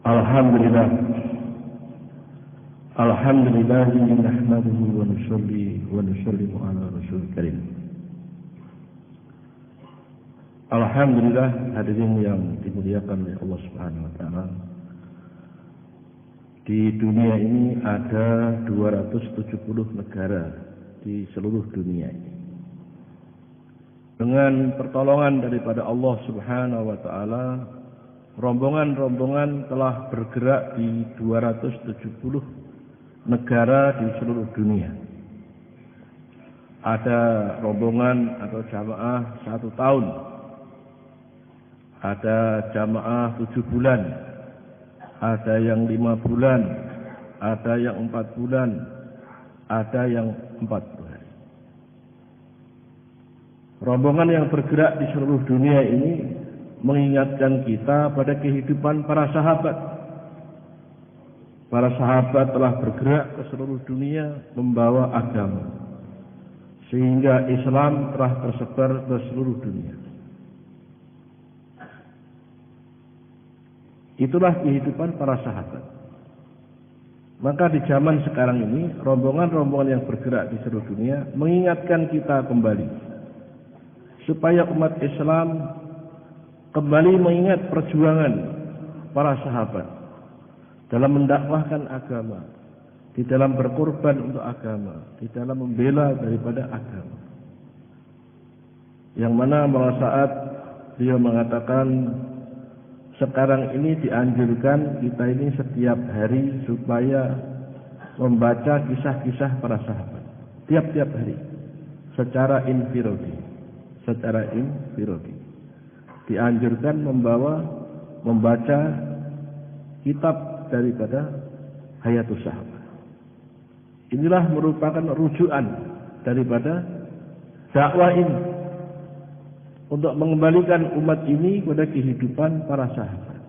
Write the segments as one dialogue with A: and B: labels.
A: Alhamdulillah. Alhamdulillah nahmaduhu wa nusalli wa nusallimu ala rasul karim. Alhamdulillah, hadirin yang dimuliakan oleh Allah Subhanahu wa taala. Di dunia ini ada 270 negara di seluruh dunia ini. Dengan pertolongan daripada Allah Subhanahu wa taala, rombongan-rombongan telah bergerak di 270 negara di seluruh dunia. Ada rombongan atau jamaah 1 tahun, ada jamaah 7 bulan, ada yang 5 bulan, ada yang 4 bulan, ada yang 40 hari. Rombongan yang bergerak di seluruh dunia ini mengingatkan kita pada kehidupan para sahabat. Para sahabat telah bergerak ke seluruh dunia membawa agama, sehingga Islam telah tersebar ke seluruh dunia. Itulah kehidupan para sahabat. Maka di zaman sekarang ini, rombongan-rombongan yang bergerak di seluruh dunia mengingatkan kita kembali, supaya umat Islam kembali mengingat perjuangan para sahabat dalam mendakwahkan agama, di dalam berkorban untuk agama, di dalam membela daripada agama. Yang mana pada saat beliau mengatakan, sekarang ini dianjurkan kita ini setiap hari supaya membaca kisah-kisah para sahabat. Tiap-tiap hari, secara infiradi. Dianjurkan membaca kitab daripada Hayatus Sahabat. Inilah merupakan rujukan daripada dakwah ini untuk mengembalikan umat ini kepada kehidupan para sahabat.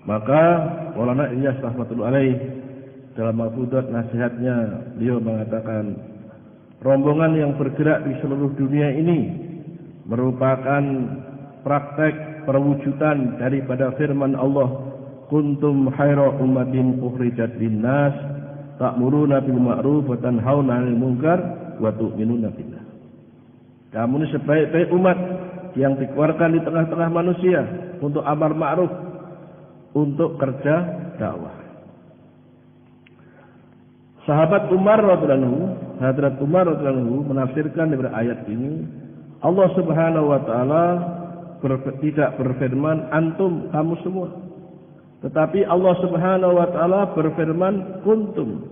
A: Maka Maulana Ilyas rahmatullahi alaih dalam Mafhudat nasihatnya, beliau mengatakan, rombongan yang bergerak di seluruh dunia ini merupakan praktek perwujudan daripada firman Allah, kuntum khaira ummatin ukhrijat linnas ta'muruna bil ma'ruf wa tanhauna 'anil munkar wa tu'minuna billah. Kamu ini sebaik-baik umat yang dikeluarkan di tengah-tengah manusia untuk amar ma'ruf, untuk kerja dakwah. Sahabat Umar radhiyallahu anhu, Hadrat Umar radhiyallahu anhu menafsirkan dari ayat ini, Allah Subhanahu wa taala tidak berfirman antum, kamu semua. Tetapi Allah Subhanahu wa taala berfirman kuntum.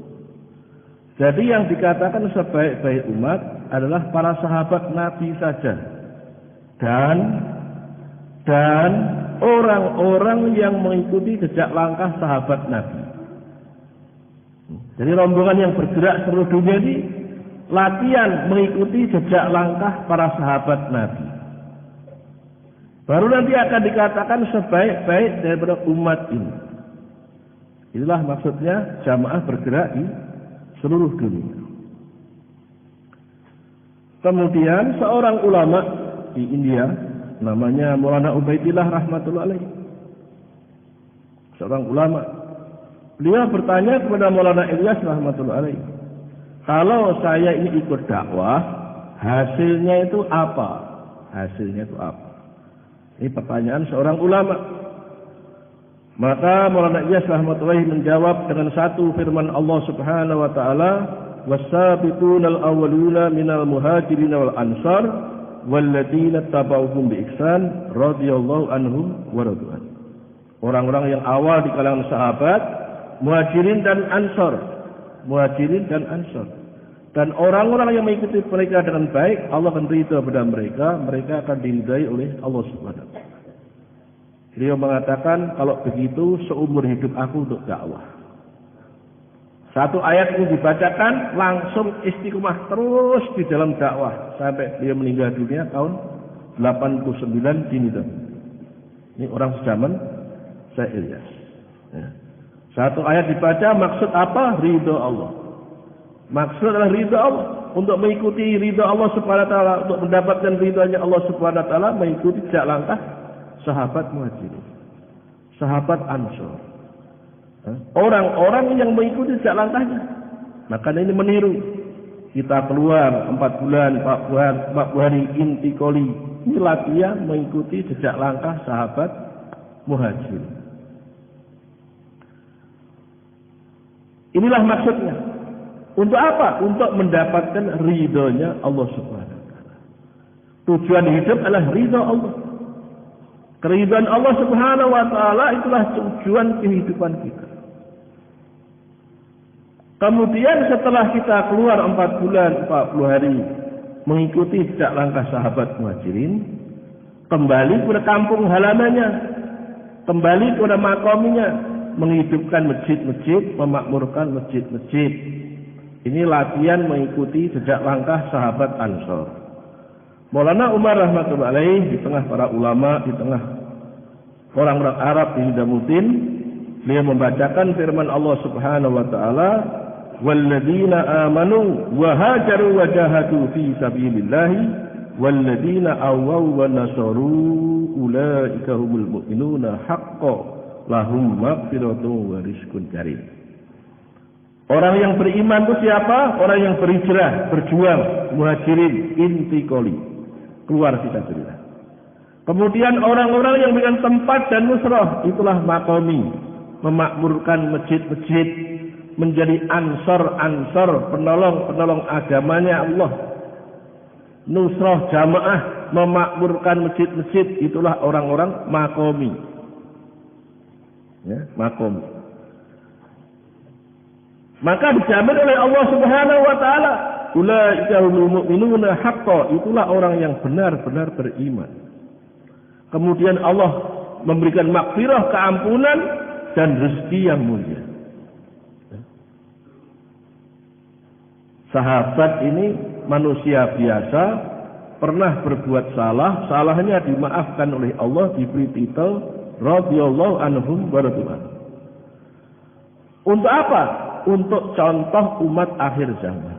A: Jadi yang dikatakan sebaik-baik umat adalah para sahabat Nabi saja. Dan orang-orang yang mengikuti jejak langkah sahabat Nabi. Jadi rombongan yang bergerak seluruh dunia ini latihan mengikuti jejak langkah para sahabat Nabi. Baru nanti akan dikatakan sebaik-baik daripada umat ini. Inilah maksudnya jamaah bergerak di seluruh dunia. Kemudian seorang ulama di India, namanya Maulana Ubaidillah rahmatullahi alaih. Seorang ulama. Beliau bertanya kepada Maulana Ilyas rahmatullahi alaih, kalau saya ini ikut dakwah, hasilnya itu apa? Hasilnya itu apa? Ini pertanyaan seorang ulama. Maka Maulana Ilyas rahmatullahi menjawab dengan satu firman Allah Subhanahu wa taala, was-sabiqunal awwaluna minal muhajirin wal ansar walladzina tabauhum bi ihsan radhiyallahu anhum wa radwan. Orang-orang yang awal di kalangan sahabat, muhajirin dan ansar. Dan orang-orang yang mengikuti mereka dengan baik, Allah akan ridha pada mereka, mereka akan diridai oleh Allah Subhanahu wa taala. Beliau mengatakan, kalau begitu seumur hidup aku untuk dakwah. Satu ayat ini dibacakan, langsung istiqomah terus di dalam dakwah sampai beliau meninggal dunia tahun 89 di Nidan. Ini orang sejaman saya Ilyas. Ya. Satu ayat dibaca, maksud apa? Ridha Allah. Maksud adalah ridha Allah. Untuk mengikuti ridha Allah Subhanahu wa taala, untuk mendapatkan ridhanya Allah Subhanahu wa taala, mengikuti jejak langkah sahabat muhajirin. sahabat Ansor. Orang-orang yang mengikuti jejak langkahnya. Maka ini meniru. Kita keluar 4 bulan, 40 hari intikoli. Ini latihan mengikuti jejak langkah sahabat Muhajir. Inilah maksudnya. Untuk apa? Untuk mendapatkan ridhonya Allah Subhanahu wa taala. Tujuan hidup adalah ridho Allah. Keridhaan Allah Subhanahu wa taala itulah tujuan kehidupan kita. Kemudian setelah kita keluar 4 bulan, 40 hari mengikuti jejak langkah sahabat Muhajirin, kembali ke kampung halamannya, kembali ke makominya, menghidupkan masjid-masjid, memakmurkan masjid-masjid. Ini latihan mengikuti jejak langkah sahabat Ansor. Maulana Umar rahmatullahi alaih di tengah para ulama, di tengah orang-orang Arab di Hidamuddin, beliau membacakan firman Allah Subhanahu wa taala, "Walladzina amanu wa hajaru wa jahadu fi sabilillah walladzina awaw wa nasaru ulaika humul mu'minuna haqqan lahum maghfiratun wa rizqun karim." Orang yang beriman itu siapa? Orang yang berhijrah, berjuang, muhajirin, intikoli, keluar fisabilillah. Kemudian orang-orang yang berikan tempat dan nusrah, itulah makomi, memakmurkan masjid-masjid, menjadi ansor-ansor, penolong-penolong agamanya Allah. Nusrah jamaah, memakmurkan masjid-masjid, itulah orang-orang makomi. Ya, makomi. Maka dijamin oleh Allah Subhanahu wa taala, ulaika humul mu'minuna haqqan, itulah orang yang benar-benar beriman. Kemudian Allah memberikan maghfirah, keampunan dan rezeki yang mulia. Sahabat ini manusia biasa, pernah berbuat salah, salahnya dimaafkan oleh Allah, diberi titel radhiyallahu anhum wa radhiyallahu. Untuk apa? Untuk contoh umat akhir zaman.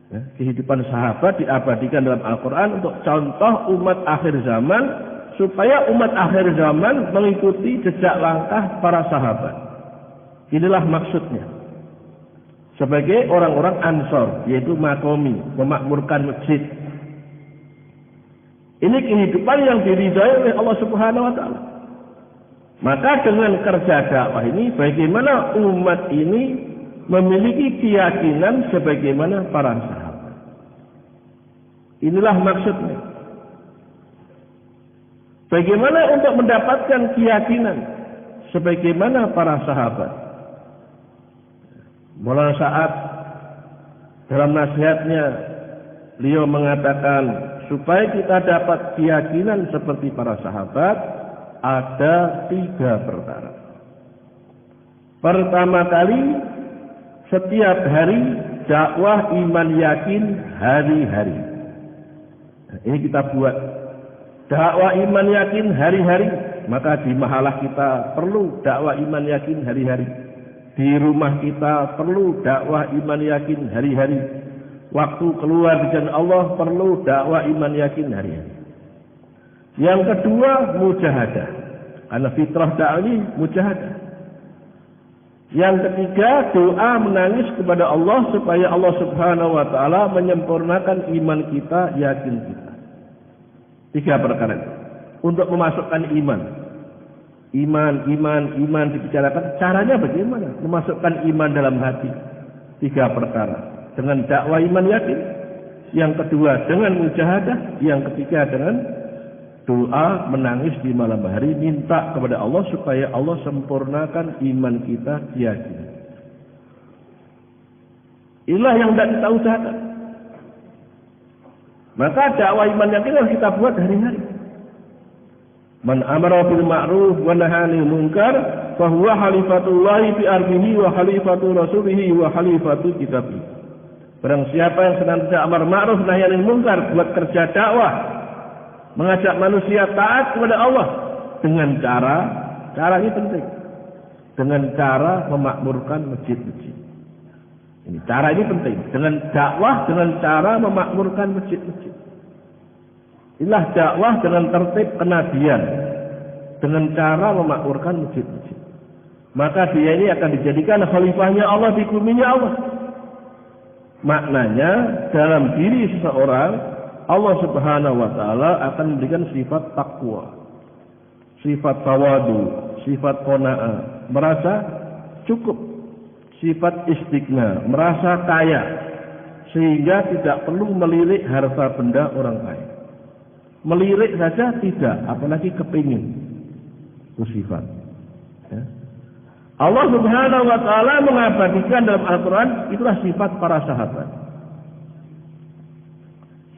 A: Ya, kehidupan sahabat diabadikan dalam Al-Quran untuk contoh umat akhir zaman, supaya umat akhir zaman mengikuti jejak langkah para sahabat. Inilah maksudnya. Sebagai orang-orang Ansor, yaitu makomi, memakmurkan masjid. Ini kehidupan yang diridhai oleh Allah Subhanahu wa taala. Maka dengan kerja dakwah ini, bagaimana umat ini memiliki keyakinan sebagaimana para sahabat. Inilah maksudnya. Bagaimana untuk mendapatkan keyakinan sebagaimana para sahabat. Maulana Sa'ad dalam nasihatnya, beliau mengatakan, supaya kita dapat keyakinan seperti para sahabat, ada 3 perkara. Pertama kali, setiap hari dakwah iman yakin hari-hari. Nah, ini kita buat dakwah iman yakin hari-hari. Maka di mahalah kita perlu dakwah iman yakin hari-hari. Di rumah kita perlu dakwah iman yakin hari-hari. Waktu keluar di jalan Allah perlu dakwah iman yakin hari-hari. Yang kedua, mujahadah. Karena fitrah dakwah mujahadah. Yang ketiga, doa menangis kepada Allah supaya Allah Subhanahu wa taala menyempurnakan iman kita, yakin kita. 3 perkara itu untuk memasukkan iman. Iman dibicarakan. Caranya bagaimana? Memasukkan iman dalam hati. 3 perkara. Dengan dakwah iman yakin. Yang kedua dengan mujahadah. Yang ketiga dengan doa menangis di malam hari, minta kepada Allah supaya Allah sempurnakan iman kita, yakin. Inilah yang tidak kita usahakan. Maka dakwah iman yakin harus kita buat hari-hari. Man amara bil ma'ruf wa nahaa 'anil munkar fa huwa halifatullahi fi ardihi wa halifatu rasulihi wa halifatu kitabih. Barang siapa yang senantiasa amar ma'ruf nahi 'anil munkar, buat kerja dakwah, mengajak manusia taat kepada Allah dengan cara ini penting, dengan cara memakmurkan masjid-masjid. Ini cara ini penting, dengan dakwah, dengan cara memakmurkan masjid-masjid. Inilah dakwah dengan tertib kenabian. dengan cara memakmurkan masjid-masjid. Maka dia ini akan dijadikan khalifahnya Allah di buminya Allah. Maknanya dalam diri seseorang Allah Subhanahu wa taala akan memberikan sifat takwa, sifat tawadu, sifat qanaah, merasa cukup, sifat istighna, merasa kaya, sehingga tidak perlu melirik harta benda orang lain. Melirik saja tidak, apalagi kepingin. Itu sifat. Ya. Allah Subhanahu wa taala mengabadikan dalam Al-Qur'an, itulah sifat para sahabat.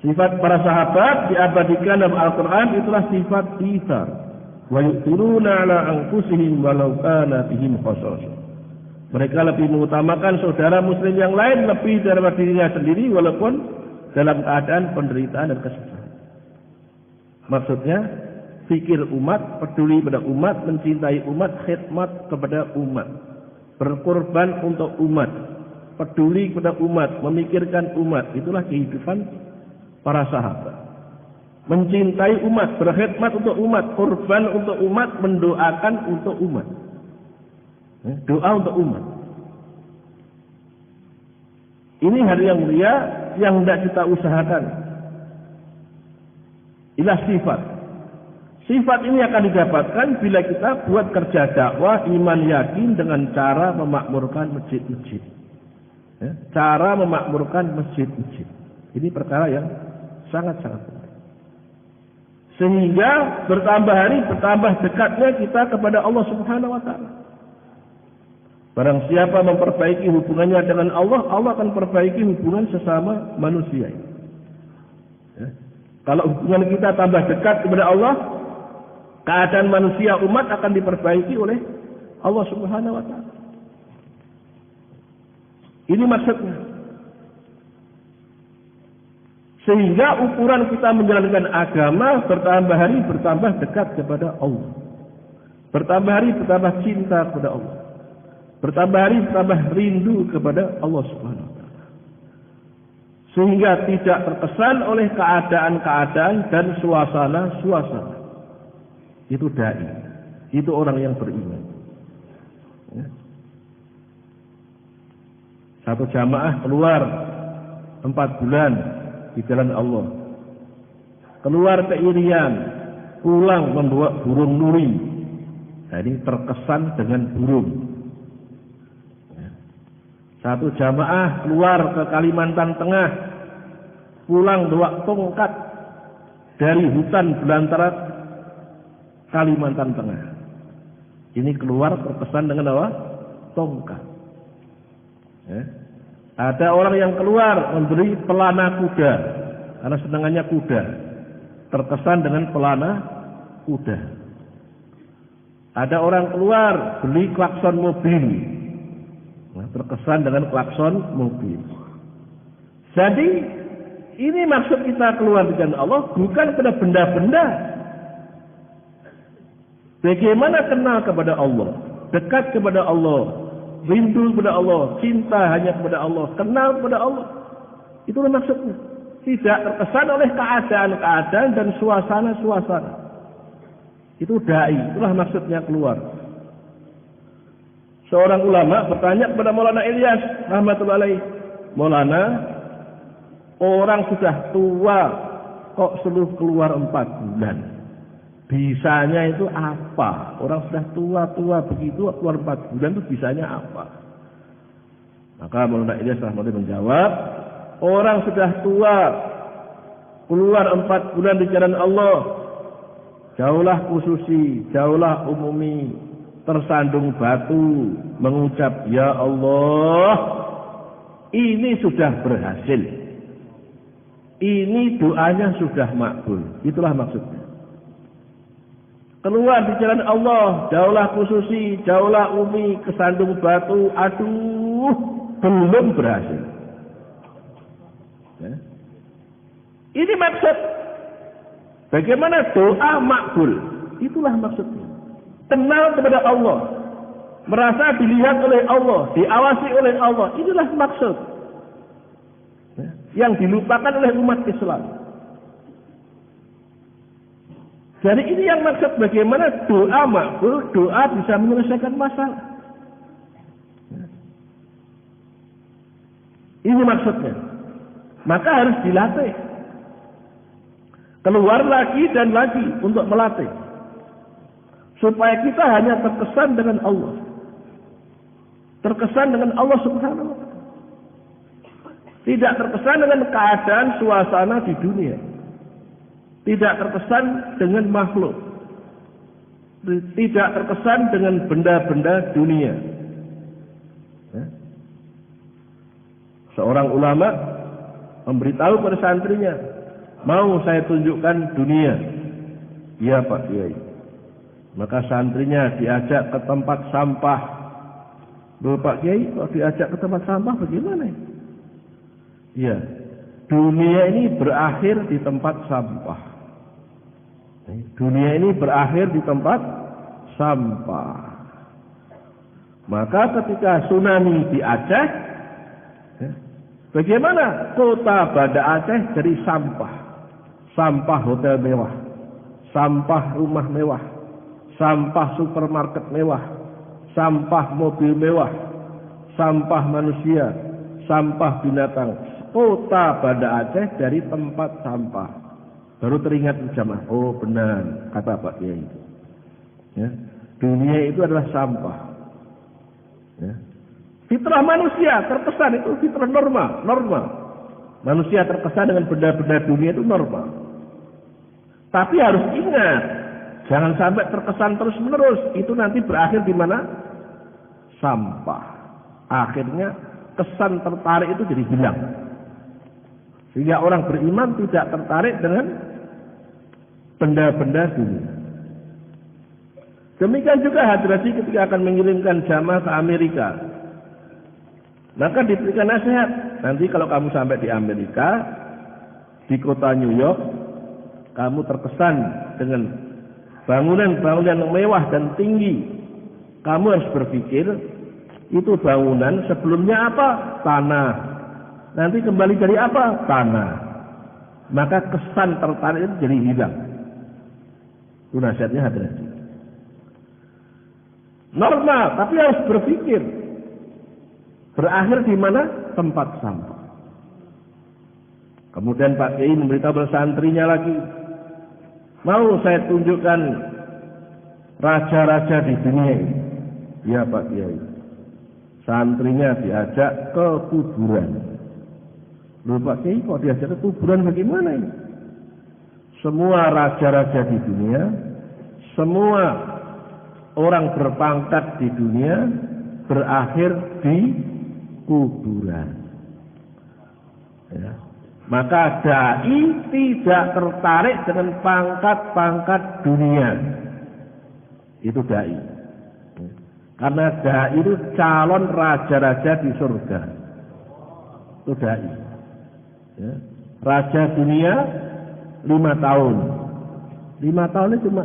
A: Sifat para sahabat diabadikan dalam Al-Qur'an, itulah sifat itsar. Wa yu'thiruna 'ala anfusihim walau kana bihim khasasah. Mereka lebih mengutamakan saudara muslim yang lain lebih daripada dirinya sendiri walaupun dalam keadaan penderitaan dan kesusahan. Maksudnya fikir umat, peduli pada umat, mencintai umat, khidmat kepada umat, berkorban untuk umat, peduli kepada umat, memikirkan umat. Itulah kehidupan para sahabat. Mencintai umat, berkhidmat untuk umat, korban untuk umat, mendoakan untuk umat. Doa untuk umat. Ini hari yang mulia yang tidak kita usahakan. Inilah sifat. Sifat ini akan didapatkan bila kita buat kerja dakwah iman yakin dengan cara memakmurkan masjid-masjid. Ya, cara memakmurkan masjid-masjid. Ini perkara yang sangat-sangat penting. Sehingga bertambah hari bertambah dekatnya kita kepada Allah Subhanahu wa taala. Barang siapa memperbaiki hubungannya dengan Allah, Allah akan perbaiki hubungan sesama manusia. Ya. Kalau hubungan kita tambah dekat kepada Allah, keadaan manusia umat akan diperbaiki oleh Allah Subhanahu wa taala. Ini maksudnya. Sehingga ukuran kita menjalankan agama bertambah hari bertambah dekat kepada Allah. Bertambah hari bertambah cinta kepada Allah. Bertambah hari bertambah rindu kepada Allah Subhanahu wa taala. Sehingga tidak terkesan oleh keadaan-keadaan dan suasana-suasana. Itu dai, itu orang yang beriman. Ya. Satu jamaah keluar 4 bulan di jalan Allah, keluar ke Irian, pulang membawa burung nuri. Nah, ini terkesan dengan burung. Ya. Satu jamaah keluar ke Kalimantan Tengah, pulang bawa tongkat dari hutan belantara Kalimantan Tengah. Ini keluar terkesan dengan apa? Tongkat. Ya. Ada orang yang keluar memberi pelana kuda karena senangannya kuda. Terkesan dengan pelana kuda. Ada orang keluar beli klakson mobil. Nah, terkesan dengan klakson mobil. Jadi ini maksud kita keluar di jalan Allah bukan pada benda-benda. Bagaimana kenal kepada Allah, dekat kepada Allah, rindu kepada Allah, cinta hanya kepada Allah, kenal kepada Allah. Itulah maksudnya. Tidak terkesan oleh keadaan-keadaan dan suasana-suasana. Itu dai, itulah maksudnya keluar. Seorang ulama bertanya kepada Maulana Ilyas rahmatullahi alaih, Maulana, orang sudah tua kok suruh keluar 4 bulan. Bisanya itu apa? Orang sudah tua-tua begitu keluar 4 bulan itu bisanya apa? Maka Maulana Ilyas rahmatullah menjawab, orang sudah tua keluar 4 bulan di jalan Allah, jauhlah khususi, jauhlah umumi, tersandung batu, mengucap ya Allah, ini sudah berhasil. Ini doanya sudah makbul. Itulah maksudnya. Keluar di jalan Allah, jauhlah khususi, jauhlah umi, kesandung batu, aduh, belum berhasil. Ya. Ini maksud. Bagaimana doa makbul? Itulah maksudnya. Kenal kepada Allah, merasa dilihat oleh Allah, diawasi oleh Allah. Inilah maksud. Ya. Yang dilupakan oleh umat Islam. Jadi ini yang maksud bagaimana doa makbul, doa bisa menyelesaikan masalah. Ini maksudnya. Maka harus dilatih. Keluar lagi dan lagi untuk melatih. Supaya kita hanya terkesan dengan Allah. Terkesan dengan Allah Subhanahu wa Ta'ala. Tidak terkesan dengan keadaan suasana di dunia. Tidak terkesan dengan makhluk. Tidak terkesan dengan benda-benda dunia. Seorang ulama memberitahu pada santrinya, mau saya tunjukkan dunia. Iya Pak Kiai. Maka santrinya diajak ke tempat sampah. Loh Pak Kiai, kalau diajak ke tempat sampah bagaimana? Iya, dunia ini berakhir di tempat sampah. Dunia ini berakhir di tempat sampah. Maka ketika tsunami di Aceh, bagaimana kota Banda Aceh jadi sampah? Sampah hotel mewah, sampah rumah mewah, sampah supermarket mewah, sampah mobil mewah, sampah manusia, sampah binatang. Kota Banda Aceh dari tempat sampah. Baru teringat jamaah, oh benar kata Pak Kiai. Ya, dunia itu adalah sampah. Ya. Fitrah manusia terkesan itu fitrah normal. Manusia terkesan dengan benda-benda dunia itu normal. Tapi harus ingat, jangan sampai terkesan terus-menerus. Itu nanti berakhir di mana? Sampah. Akhirnya kesan tertarik itu jadi hilang. Sehingga orang beriman tidak tertarik dengan benda-benda dunia. Demikian juga Hadrasi ketika akan mengirimkan jamaah ke Amerika. Maka diberikan nasihat, nanti kalau kamu sampai di Amerika, di kota New York, kamu terkesan dengan bangunan-bangunan yang mewah dan tinggi. Kamu harus berpikir, itu bangunan sebelumnya apa? Tanah. Nanti kembali dari apa? Tanah. Maka kesan tertarik itu jadi hilang. Itu nasihatnya Hadrasi. Normal, tapi harus berpikir. Berakhir di mana? Tempat sampah. Kemudian Pak Kiai memberitahu pada santrinya lagi, mau saya tunjukkan raja-raja di dunia ini. Ya Pak Kiai. Santrinya diajak ke kuburan. Loh Pak Kiai, kok diajak ke kuburan bagaimana ini? Semua raja-raja di dunia, semua orang berpangkat di dunia berakhir di kuburan. Ya. Maka dai tidak tertarik dengan pangkat-pangkat dunia. Itu dai. Karena dai itu calon raja-raja di surga. Itu dai. Ya. Raja dunia 5 tahun. 5 tahun itu cuma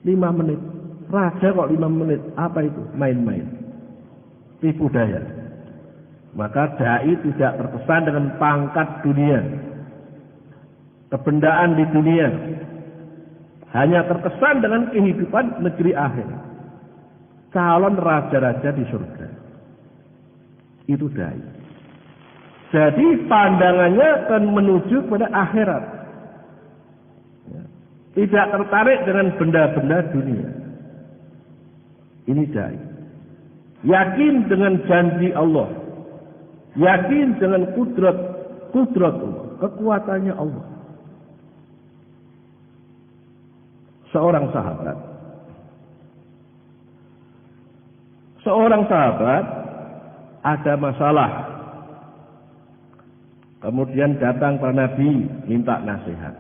A: 5 menit. Raja kok 5 menit? Apa itu? Main-main. Tipu daya. Maka dai tidak terkesan dengan pangkat dunia, kebendaan di dunia. Hanya terkesan dengan kehidupan negeri akhir. Calon raja-raja di surga. Itu dai. Jadi pandangannya akan menuju pada akhirat. Tidak tertarik dengan benda-benda dunia. Ini dai. Yakin dengan janji Allah. Yakin dengan kudrat Allah, kekuatannya Allah. Seorang sahabat ada masalah. Kemudian datang kepada Nabi minta nasihat.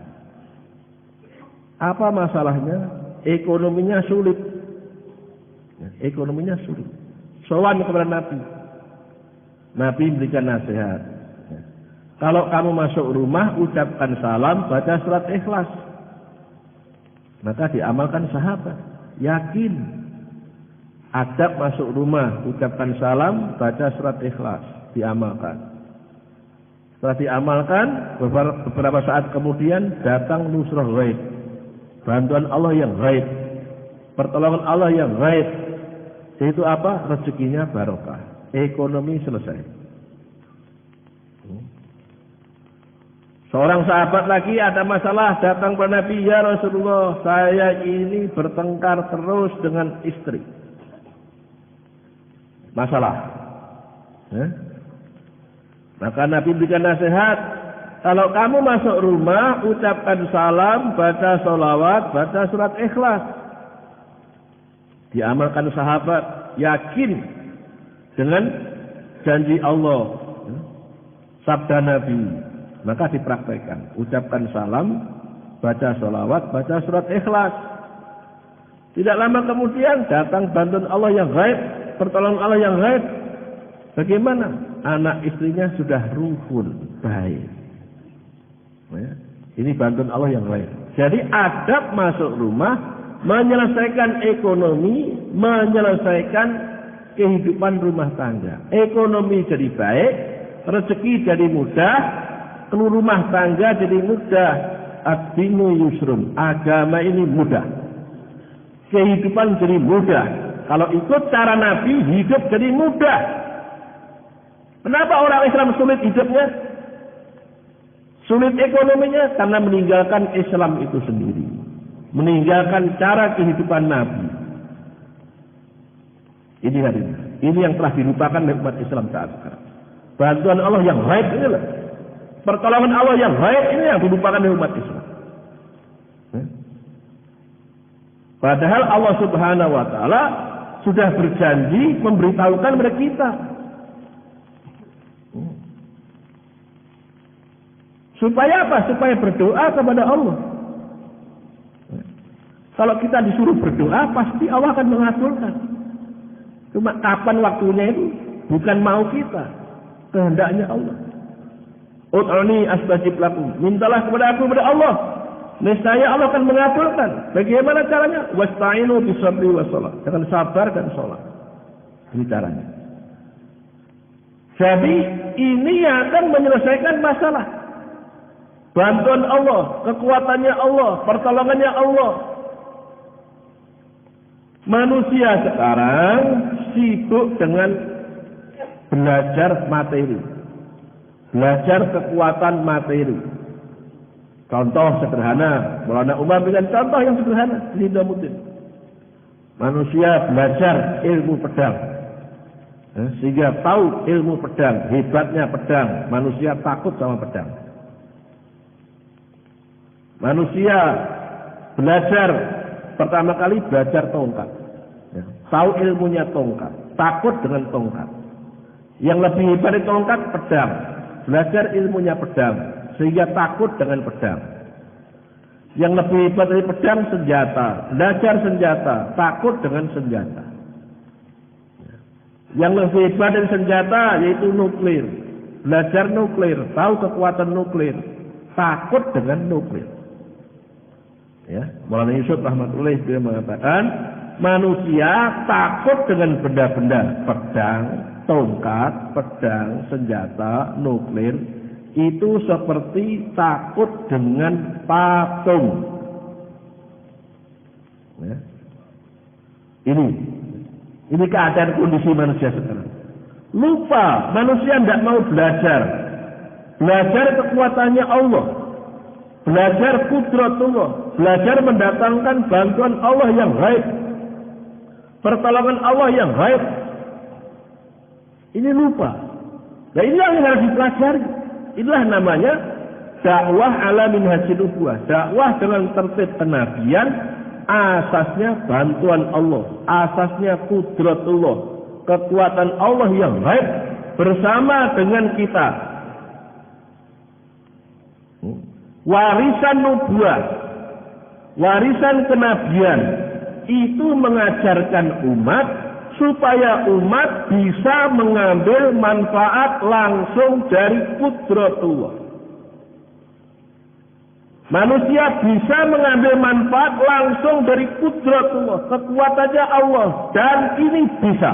A: Apa masalahnya? Ekonominya sulit. Ekonominya sulit. Sowan kepada Nabi. Nabi memberikan nasihat. Kalau kamu masuk rumah, ucapkan salam, baca surat Ikhlas. Maka diamalkan sahabat. Yakin. Adab masuk rumah, ucapkan salam, baca surat Ikhlas. Diamalkan. Setelah diamalkan, beberapa saat kemudian datang nusrah ghaib. Bantuan Allah yang gaib. Pertolongan Allah yang gaib. Itu apa? Rezekinya barokah. Ekonomi selesai. Seorang sahabat lagi ada masalah, datang kepada Nabi, ya Rasulullah, saya ini bertengkar terus dengan istri. Masalah. Maka Nabi berikan nasihat, kalau kamu masuk rumah, ucapkan salam, baca sholawat, baca surat Ikhlas. Diamalkan sahabat, yakin dengan janji Allah, sabda Nabi. Maka dipraktekkan, ucapkan salam, baca sholawat, baca surat Ikhlas. Tidak lama kemudian datang bantuan Allah yang gaib, pertolongan Allah yang gaib. Bagaimana? Anak istrinya sudah rukun, baik. Ini bantuan Allah yang gaib. Jadi adab masuk rumah, menyelesaikan ekonomi, menyelesaikan kehidupan rumah tangga. Ekonomi jadi baik, rezeki jadi mudah, rumah tangga jadi mudah. Ad-dinu yusrun, agama ini mudah, kehidupan jadi mudah. Kalau ikut cara Nabi, hidup jadi mudah. Kenapa orang Islam sulit hidupnya? Sulit ekonominya karena meninggalkan Islam itu sendiri, meninggalkan cara kehidupan Nabi. Ini yang telah dilupakan oleh umat Islam saat sekarang. Bantuan Allah yang gaib inilah, pertolongan Allah yang gaib ini yang dilupakan oleh umat Islam. Padahal Allah Subhanahu wa taala sudah berjanji memberitahukan kepada kita. Supaya apa? Supaya berdoa kepada Allah. Kalau kita disuruh berdoa, pasti Allah akan mengabulkan. Cuma kapan waktunya itu bukan mau kita, kehendaknya Allah. Ud'uni astajib lakum. Mintalah kepada aku, kepada Allah. Niscaya Allah akan mengabulkan. Bagaimana caranya? Wasta'inu bisabri wassalah. Dengan sabar dan sholat. Ini caranya. Jadi ini yang akan menyelesaikan masalah. Bantuan Allah, kekuatannya Allah, pertolongannya Allah. Manusia sekarang sibuk dengan belajar materi, belajar kekuatan materi. Contoh sederhana, Maulana Umar dengan contoh yang sederhana, Lidamuddin. Manusia belajar ilmu pedang, sehingga tahu ilmu pedang, hebatnya pedang. Manusia takut sama pedang. Manusia belajar pertama kali belajar tongkat, tahu ilmunya tongkat, takut dengan tongkat. Yang lebih hebat dari tongkat pedang, belajar ilmunya pedang, sehingga takut dengan pedang. Yang lebih hebat dari pedang senjata, belajar senjata, takut dengan senjata. Yang lebih hebat dari senjata yaitu nuklir, belajar nuklir, tahu kekuatan nuklir, takut dengan nuklir. Ya, Maulana Yusuf rahmatullahi dia mengatakan manusia takut dengan benda-benda pedang, tongkat, pedang, senjata, nuklir. Itu seperti takut dengan patung. Ya. Ini keadaan kondisi manusia sekarang. Lupa, manusia tidak mau belajar. Belajar kekuatannya Allah. Belajar kudratullah, belajar mendatangkan bantuan Allah yang gaib, pertolongan Allah yang gaib. Ini lupa. Nah ini yang harus dipelajari. Inilah namanya dakwah ala minhajin nubuwah. Dakwah dengan tertib kenabian, asasnya bantuan Allah, asasnya kudratullah, kekuatan Allah yang gaib bersama dengan kita. Warisan nubuah, warisan kenabian itu mengajarkan umat supaya umat bisa mengambil manfaat langsung dari kudratullah. Manusia bisa mengambil manfaat langsung dari kudratullah, kekuatannya Allah, dan ini bisa.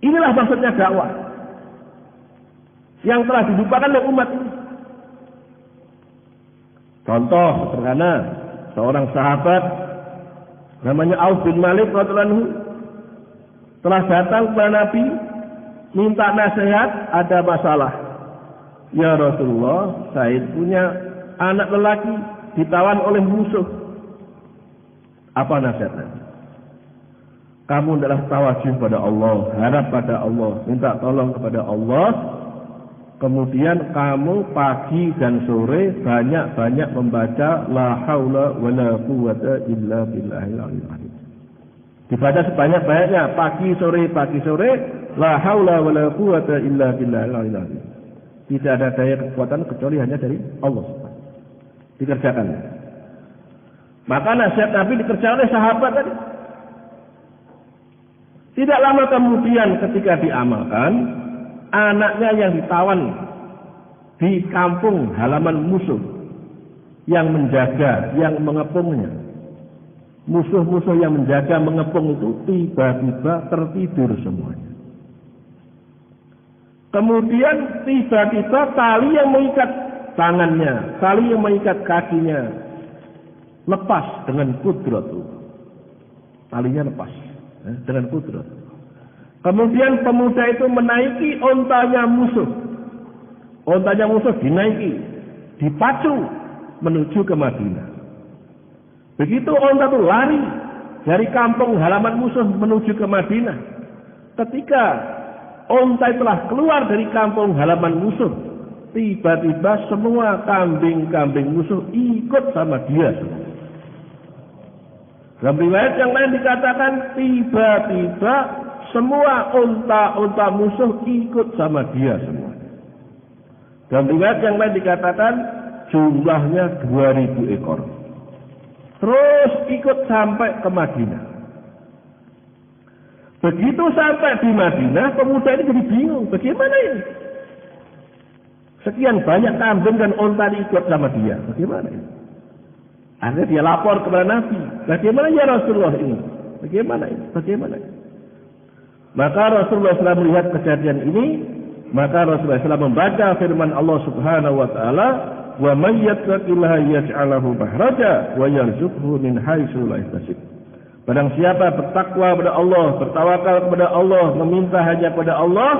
A: Inilah maksudnya dakwah yang telah dilupakan oleh umat ini. Contoh sederhana, seorang sahabat namanya Auf bin Malik radhiyallahu anhu telah datang kepada Nabi minta nasihat, ada masalah. Ya Rasulullah, saya punya anak lelaki ditawan oleh musuh. Apa nasihatnya? Kamu adalah tawajuh pada Allah, harap pada Allah, minta tolong kepada Allah. Kemudian kamu pagi dan sore banyak-banyak membaca la haula wala quwwata illa billahil aliyyil azim. Dibaca sebanyak-banyaknya pagi sore la haula wala quwwata illa billahil aliyyil azim. Tidak ada daya kekuatan kecuali hanya dari Allah. Dikerjakan. Maka nasihat Nabi dikerjakan oleh sahabat tadi. Tidak lama kemudian ketika diamalkan, anaknya yang ditawan di kampung halaman musuh yang menjaga, yang mengepungnya. Musuh-musuh yang menjaga, mengepung itu tiba-tiba tertidur semuanya. Kemudian tiba-tiba tali yang mengikat tangannya, tali yang mengikat kakinya lepas dengan kudrat. Talinya lepas dengan kudrat. Kemudian pemuda itu menaiki ontanya musuh. Ontanya musuh dinaiki, dipacu menuju ke Madinah. Begitu onta itu lari dari kampung halaman musuh menuju ke Madinah. Ketika onta telah keluar dari kampung halaman musuh, tiba-tiba semua kambing-kambing musuh ikut sama dia semua. Dalam riwayat yang lain dikatakan tiba-tiba semua unta-unta musuh ikut sama dia semua. Dalam riwayat yang lain dikatakan jumlahnya 2000 ekor. Terus ikut sampai ke Madinah. Begitu sampai di Madinah, pemuda ini jadi bingung, bagaimana ini? Sekian banyak kambing dan unta ikut sama dia, bagaimana ini? Akhirnya dia lapor kepada Nabi, bagaimana ya Rasulullah ini? Bagaimana ini? Bagaimana ini? Maka Rasulullah SAW melihat kejadian ini, maka Rasulullah SAW membaca firman Allah Subhanahu wa taala, "Wa may yattaqillaha yaj'al lahu mahraja wa yarzuqhu min haitsu la yahtasib." Barang siapa bertakwa kepada Allah, bertawakal kepada Allah, meminta hanya kepada Allah,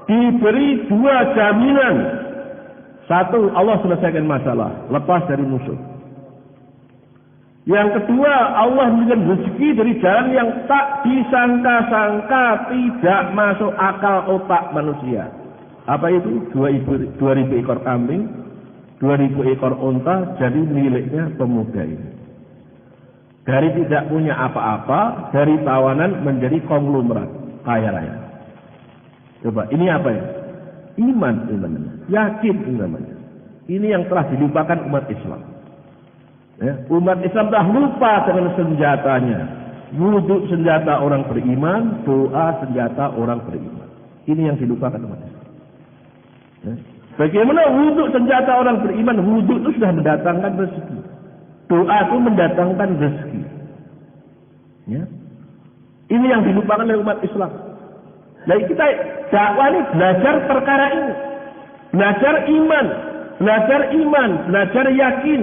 A: diberi dua jaminan. Satu, Allah selesaikan masalah, lepas dari musuh. Yang kedua, Allah memberikan rezeki dari jalan yang tak disangka-sangka, tidak masuk akal otak manusia. Apa itu? 2000 ekor kambing, 2000 ekor unta jadi miliknya pemuda ini. Dari tidak punya apa-apa, dari tawanan menjadi konglomerat, kaya raya. Coba, ini apa ya? Iman namanya, yakin namanya. Ini yang telah dilupakan umat Islam. Ya, umat Islam telah lupa dengan senjatanya. Wudhu senjata orang beriman, doa senjata orang beriman. Ini yang dilupakan umat Islam. Ya. Bagaimana wudhu senjata orang beriman? Wudhu itu sudah mendatangkan rezeki. Doa itu mendatangkan rezeki. Ya. Ini yang dilupakan oleh umat Islam. Nah, kita dakwah ini belajar perkara ini. Belajar iman, belajar yakin.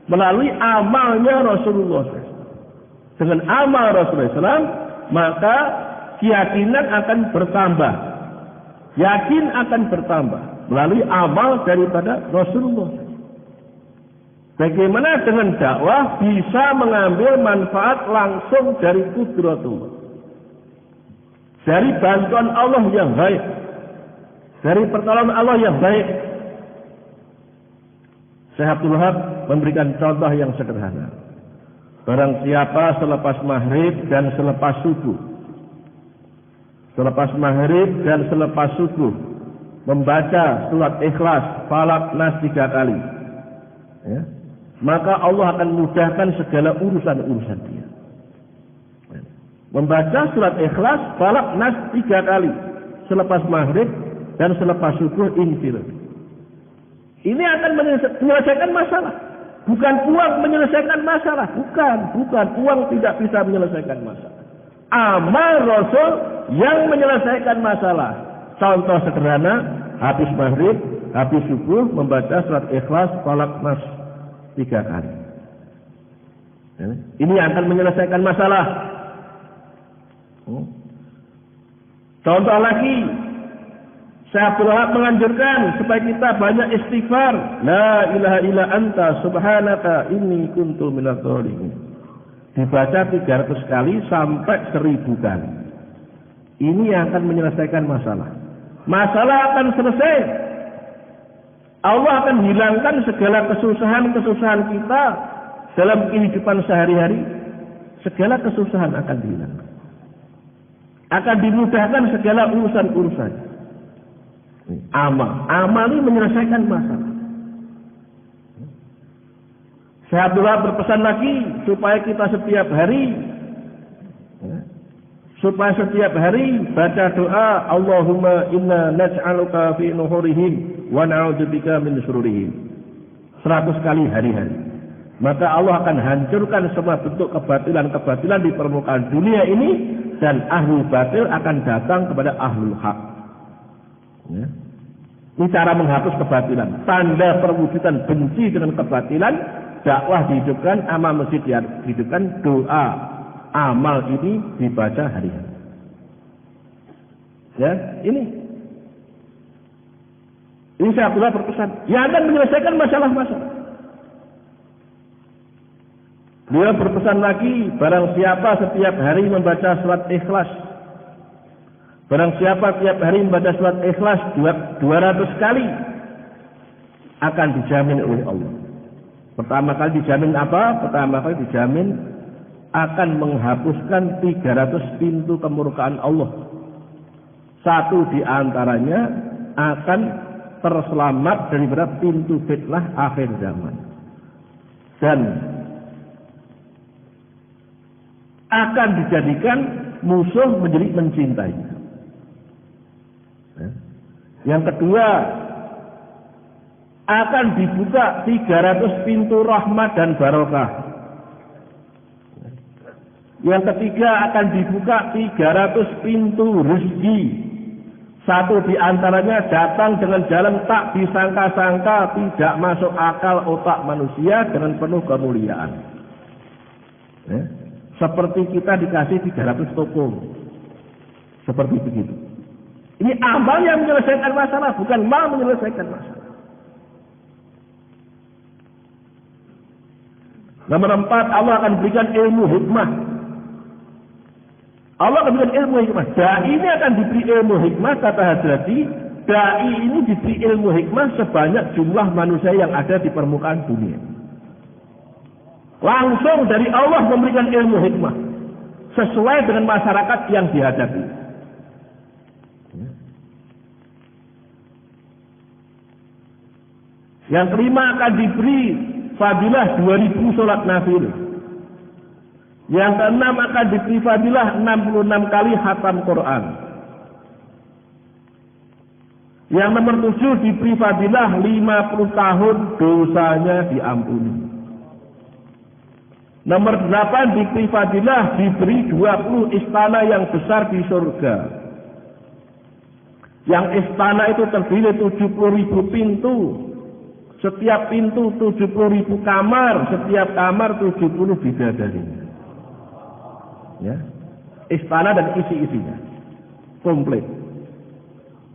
A: Melalui amalnya Rasulullah SAW. Dengan amal Rasulullah SAW, maka keyakinan akan bertambah. Yakin akan bertambah. Melalui amal daripada Rasulullah SAW. Bagaimana dengan dakwah bisa mengambil manfaat langsung dari qudratullah. Dari bantuan Allah yang baik. Dari pertolongan Allah yang baik. Syekh Abdul Wahab memberikan contoh yang sederhana. Barang siapa selepas maghrib dan selepas subuh. Selepas maghrib dan selepas subuh. Membaca surat Ikhlas, Falaq, Nas 3 kali. Ya. Maka Allah akan mudahkan segala urusan-urusan dia. Membaca surat Ikhlas, Falaq, Nas 3 kali. Selepas maghrib dan selepas subuh infil. Ini akan menyelesaikan masalah. Bukan uang menyelesaikan masalah. Bukan. Uang tidak bisa menyelesaikan masalah. Amal Rasul yang menyelesaikan masalah. Contoh sederhana, habis maghrib, habis subuh, membaca surat Ikhlas, Falaq, Nas 3 kali. Ini akan menyelesaikan masalah. Contoh lagi, Syekh Abdul Wahab menganjurkan supaya kita banyak istighfar. La ilaha illa anta subhanaka inni kuntu minadz dzalimin. Dibaca 300 kali sampai 1000 kali. Ini yang akan menyelesaikan masalah. Masalah akan selesai. Allah akan hilangkan segala kesusahan-kesusahan kita dalam kehidupan sehari-hari. Segala kesusahan akan dihilangkan. Akan dimudahkan segala urusan-urusan. Amal ini menyelesaikan masalah. Syekh Abdul Wahab berpesan lagi supaya kita setiap hari baca doa Allahumma inna naj'aluka fi nuhurihim wa na'udzubika min syururihim 100 kali hari-hari. Maka Allah akan hancurkan semua bentuk kebatilan-kebatilan di permukaan dunia ini dan ahlul batil akan datang kepada ahlul haq. Ya. Ini cara menghapus kebatilan. Tanda perwujudan benci dengan kebatilan, dakwah dihidupkan, amal masjid dihidupkan, doa amal ini dibaca hari-hari. Ya, ini Syekh Abdul Wahab berpesan yang akan menyelesaikan masalah-masalah. Beliau berpesan lagi, barang siapa setiap hari membaca surat Ikhlas, barang siapa setiap hari membaca surat Ikhlas 200 kali, akan dijamin oleh Allah. Pertama kali dijamin apa? Pertama kali dijamin akan menghapuskan 300 pintu kemurkaan Allah. Satu di antaranya akan terselamat daripada pintu fitnah akhir zaman. Dan akan dijadikan musuh menjadi mencintai. Yang kedua, akan dibuka 300 pintu rahmat dan barokah. Yang ketiga, akan dibuka 300 pintu rezeki. Satu di antaranya datang dengan jalan tak disangka-sangka, tidak masuk akal otak manusia dengan penuh kemuliaan. Seperti kita dikasih 300 toko. Seperti begitu. Ini amal yang menyelesaikan masalah, bukan mal menyelesaikan masalah. Nomor 4, Allah akan berikan ilmu hikmah. Allah akan berikan ilmu hikmah. Dai ini akan diberi ilmu hikmah, kata Hadrati. Dai ini diberi ilmu hikmah sebanyak jumlah manusia yang ada di permukaan dunia. Langsung dari Allah memberikan ilmu hikmah sesuai dengan masyarakat yang dihadapi. Yang kelima, akan diberi fadilah 2000 sholat nafil. Yang keenam, akan diberi fadilah 66 kali khatam Quran. Yang nomor 7, diberi fadilah 50 tahun dosanya diampuni. Nomor 8, diberi fadilah diberi 20 istana yang besar di surga. Yang istana itu terdiri 70.000 pintu. Setiap pintu 70.000 kamar, setiap kamar 70 bidadari. Ya. Istana dan isi-isinya komplit.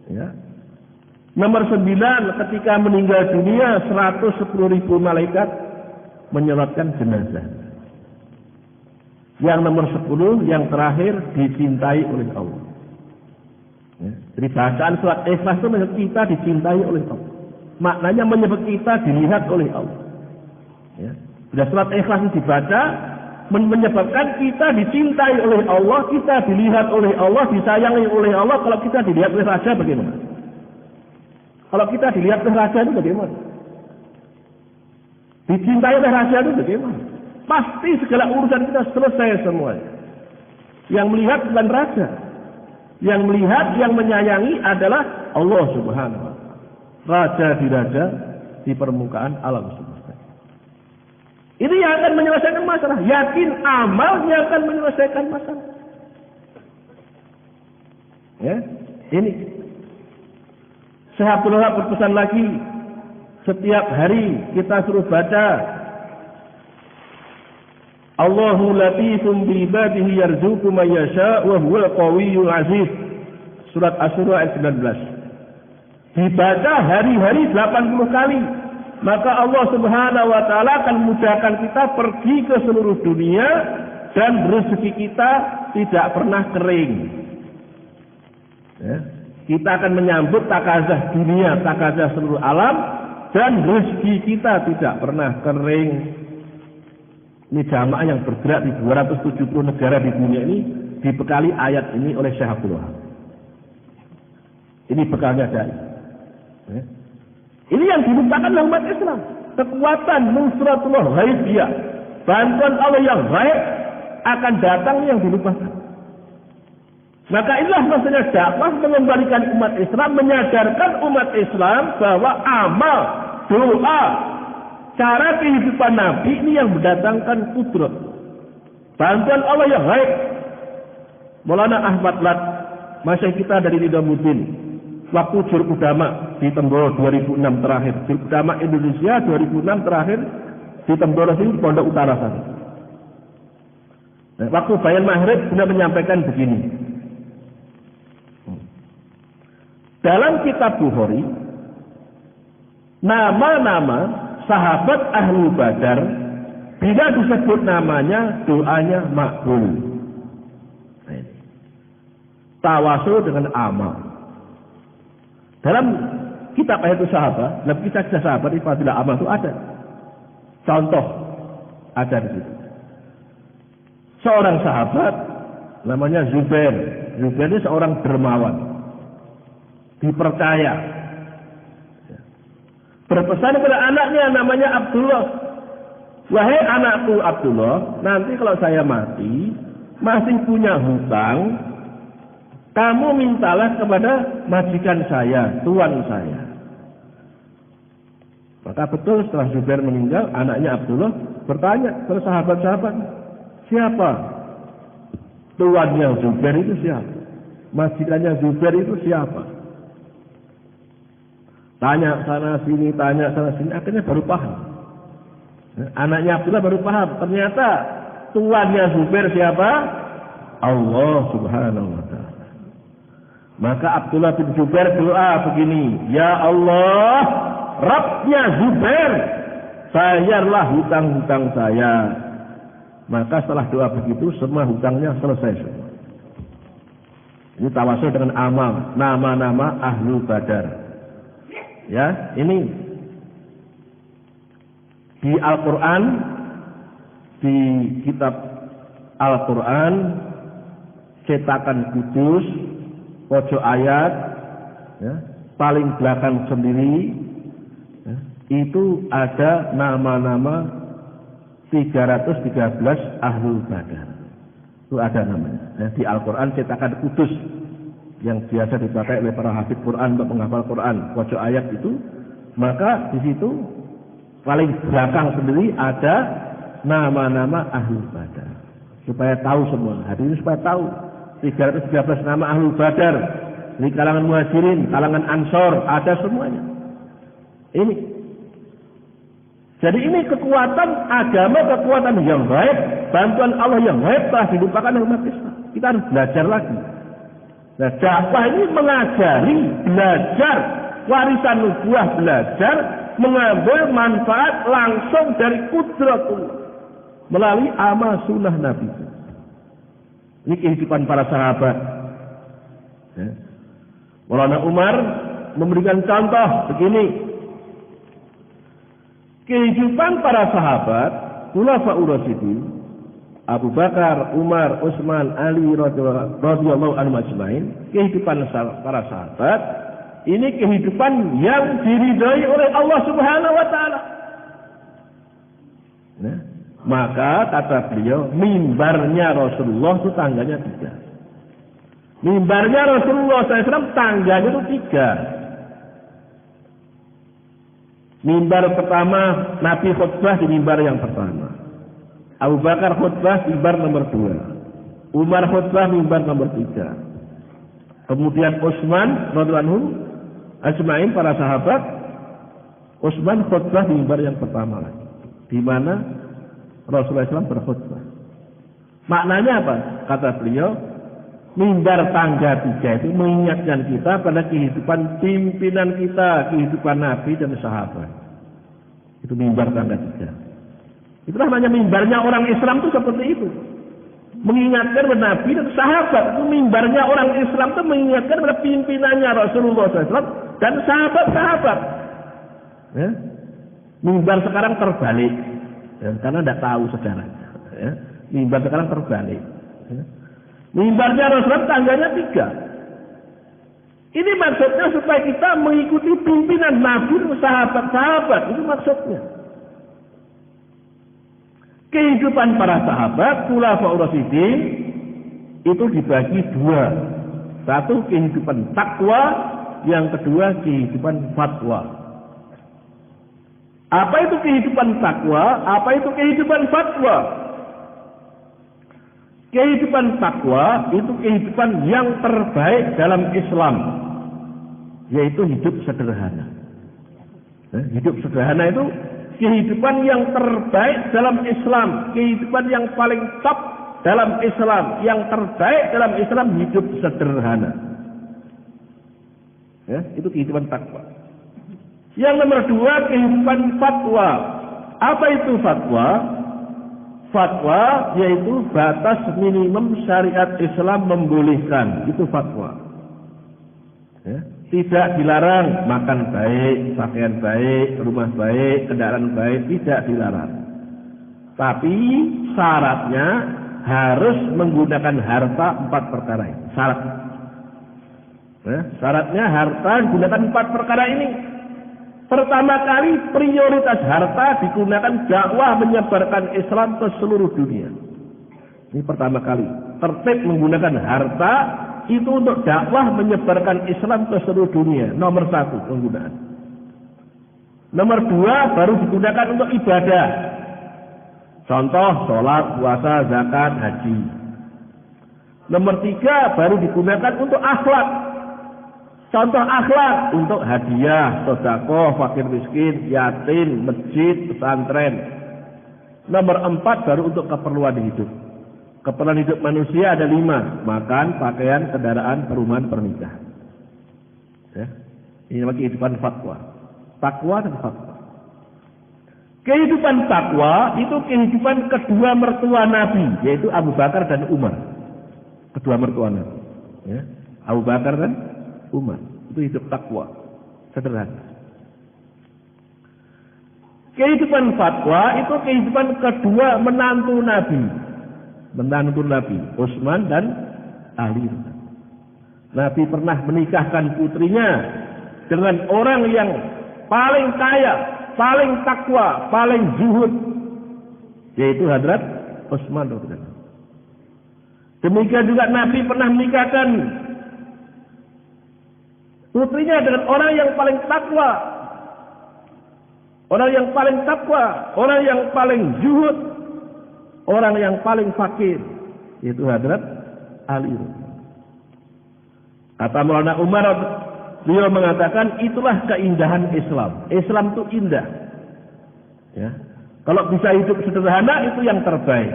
A: Ya. Nomor 9, ketika meninggal dunia 110.000 malaikat menyolatkan jenazah. Yang nomor 10, yang terakhir, dicintai oleh Allah. Ya. Jadi bacaan surat Ikhlas itu menyebut kita dicintai oleh Allah. Maknanya menyebut kita dilihat oleh Allah. Ya. Bila surat Ikhlas ini dibaca, menyebabkan kita dicintai oleh Allah, kita dilihat oleh Allah, disayangi oleh Allah. Kalau kita dilihat oleh raja bagaimana? Kalau kita dilihat oleh raja itu bagaimana? Dicintai oleh raja itu bagaimana? Pasti segala urusan kita selesai semua. Yang melihat bukan raja. Yang melihat, yang menyayangi adalah Allah Subhanahu wa Ta'ala. Raja di raja di permukaan alam semesta. Ini yang akan menyelesaikan masalah. Yakin amal yang akan menyelesaikan masalah. Ya, ini. Syekh Abdul Wahab berpesan lagi, setiap hari kita suruh baca Allahu latifun bi ibadihi yarzuqu man yasha wa huwal qawiyyul aziz. Surat Asy-Syura ayat 19. Dibaca hari-hari 80 kali, maka Allah Subhanahu wa taala akan memudahkan kita pergi ke seluruh dunia dan rezeki kita tidak pernah kering. Ya. Kita akan menyambut takazah dunia, takazah seluruh alam, dan rezeki kita tidak pernah kering. Ini jamaah yang bergerak di 270 negara di dunia ini dibekali ayat ini oleh Syekh Abdul Wahab. Ini bekalnya dari. Ya. Ini yang dilupakan oleh umat Islam. Kekuatan nusratullah ghaibiyah, bantuan Allah yang gaib akan datang yang dilupakan. Maka inilah maksudnya dakwah, mengembalikan umat Islam, menyadarkan umat Islam bahwa amal, doa, cara kehidupan Nabi ini yang mendatangkan kudrat. Bantuan Allah yang gaib. Maulana Ahmad Lat, masih kita dari Nizamuddin, waktu Juruk Udama di Temboro 2006 terakhir, Juruk Udama Indonesia 2006 terakhir di Temboro sini, di Pondok Utara sana. Nah, waktu bayan maghrib beliau menyampaikan begini. Dalam kitab Bukhari, nama-nama sahabat ahli Badar bila disebut namanya doanya makbul. Tawasul dengan amal. Dalam kitab ayat sahabat, dalam kisah sahabat di fadilah amal itu ada. Contoh ada di situ. Seorang sahabat namanya Zubair. Zubair ini seorang dermawan, dipercaya. Berpesan kepada anaknya namanya Abdullah. Wahai anakku Abdullah, nanti kalau saya mati, masih punya hutang, kamu mintalah kepada majikan saya, tuan saya. Maka betul setelah Zubair meninggal, anaknya Abdullah bertanya kepada sahabat-sahabat, siapa tuannya Zubair itu siapa? Majikannya Zubair itu siapa? Tanya sana sini, akhirnya baru paham. Anaknya Abdullah baru paham, ternyata tuannya Zubair siapa? Allah Subhanahu wa ta'ala. Maka Abdullah bin Zubair doa begini, ya Allah, Rabbnya Zubair, bayarlah hutang-hutang saya. Maka setelah doa begitu, semua hutangnya selesai semua. Ini tawasul dengan amal, nama-nama Ahlul Badar. Ya, ini di Al-Quran, di kitab Al-Quran, cetakan kudus, pojok ayat, ya, paling belakang sendiri, ya, itu ada nama-nama 313 Ahlul Badar. Itu ada namanya. Ya, di Al-Quran cetakan kudus yang biasa dipakai oleh para hafidz Quran untuk menghafal Quran, pojok ayat itu, maka di situ paling belakang sendiri ada nama-nama Ahlul Badar. Supaya tahu semua. Hari ini supaya tahu 313 nama Ahlul Badar. Di kalangan Muhajirin, kalangan Ansor, ada semuanya. Ini. Jadi ini kekuatan agama, kekuatan yang gaib, bantuan Allah yang gaib telah dilupakan oleh umat Islam. Kita harus belajar lagi. Nah, dakwah ini mengajari, belajar, warisan nubuah, belajar, mengambil manfaat langsung dari kudratullah melalui amal sunnah Nabi. Ini kehidupan para sahabat. Ya. Maulana Umar memberikan contoh begini. Kehidupan para sahabat, khulafaur rasyidin, Abu Bakar, Umar, Utsman, Ali radhiyallahu anhum ajmain, kehidupan para sahabat ini kehidupan yang diridhai oleh Allah Subhanahu wa taala. Nah, maka kata beliau, mimbarnya Rasulullah itu tangganya 3. Mimbarnya Rasulullah SAW tangganya itu 3. Mimbar pertama, Nabi khutbah di mimbar yang pertama. Abu Bakar khutbah mimbar nomor 2. Umar khutbah mimbar nomor 3. Kemudian Utsman radhiyallahu anhu ajmain para sahabat, Utsman khutbah di mimbar yang pertama lagi. Di mana Rasulullah SAW berkhutbah. Maknanya apa? Kata beliau, mimbar tangga 3 itu mengingatkan kita pada kehidupan pimpinan kita, kehidupan Nabi dan sahabat. Itu mimbar tangga 3. Itulah namanya mimbarnya orang Islam itu seperti itu. Mengingatkan kepada Nabi dan sahabat. Itu mimbarnya orang Islam itu mengingatkan kepada pimpinannya Rasulullah SAW dan sahabat-sahabat. Ya. Mimbar sekarang terbalik. Ya, karena tidak tahu sejarahnya. Ya. Mimbar sekarang terbalik. Ya. Mimbarnya Rasulullah tangganya 3. Ini maksudnya supaya kita mengikuti pimpinan Nabi dan sahabat-sahabat. Itu maksudnya. Kehidupan para sahabat, khulafaur rasyidin, itu dibagi 2. Satu kehidupan takwa, yang kedua kehidupan fatwa. Apa itu kehidupan takwa? Apa itu kehidupan fatwa? Kehidupan takwa itu kehidupan yang terbaik dalam Islam, yaitu hidup sederhana. Hidup sederhana itu kehidupan yang terbaik dalam Islam, kehidupan yang paling top dalam Islam, yang terbaik dalam Islam hidup sederhana. Ya, itu kehidupan takwa. Yang nomor 2 kehidupan fatwa. Apa itu fatwa? Fatwa yaitu batas minimum syariat Islam membolehkan. Itu fatwa. Ya. Tidak dilarang makan baik, pakaian baik, rumah baik, kendaraan baik, tidak dilarang. Tapi syaratnya harus menggunakan harta 4 perkara ini. Syarat. Ya. Syaratnya harta menggunakan 4 perkara ini. Pertama kali prioritas harta digunakan dakwah menyebarkan Islam ke seluruh dunia. Ini pertama kali. Tertib menggunakan harta itu untuk dakwah menyebarkan Islam ke seluruh dunia. Nomor 1 penggunaan. Nomor 2 baru digunakan untuk ibadah. Contoh sholat, puasa, zakat, haji. Nomor 3 baru digunakan untuk akhlak. Contoh akhlak untuk hadiah, sedekah, fakir miskin, yatim, masjid, pesantren. Nomor 4 baru untuk keperluan hidup. Keperluan hidup manusia ada 5. Makan, pakaian, kendaraan, perumahan, pernikahan. Ya. Ini namanya kehidupan fatwa. Takwa dan fatwa. Kehidupan takwa itu kehidupan kedua mertua Nabi, yaitu Abu Bakar dan Umar. Kedua mertua Nabi. Ya. Abu Bakar dan Umar. Itu hidup takwa. Sederhana. Kehidupan fatwa itu kehidupan kedua menantu Nabi. Menantu Nabi, Utsman dan Ali. Nabi pernah menikahkan putrinya dengan orang yang paling kaya, paling takwa, paling zuhud, yaitu Hadrat Utsman. Demikian juga Nabi pernah menikahkan putrinya dengan orang yang paling takwa, orang yang paling takwa, orang yang paling zuhud, orang yang paling fakir, yaitu Hadrat Ali. Kata Maulana Umar, beliau mengatakan itulah keindahan Islam. Islam itu indah. Ya. Kalau bisa hidup sederhana itu yang terbaik.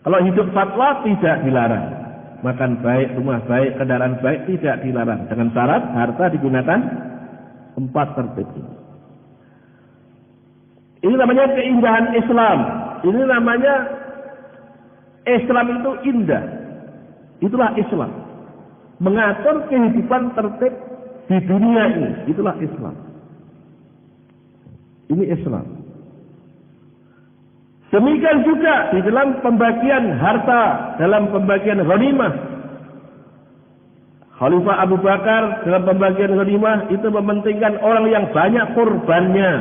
A: Kalau hidup fatwa tidak dilarang. Makan baik, rumah baik, kendaraan baik tidak dilarang. Dengan syarat harta digunakan 4 tertib. Ini namanya keindahan Islam. Ini namanya Islam itu indah. Itulah Islam. Mengatur kehidupan tertib di dunia ini. Itulah Islam. Ini Islam. Demikian juga di dalam pembagian harta, dalam pembagian ghanimah. Khalifah Abu Bakar dalam pembagian ghanimah itu mementingkan orang yang banyak kurbannya.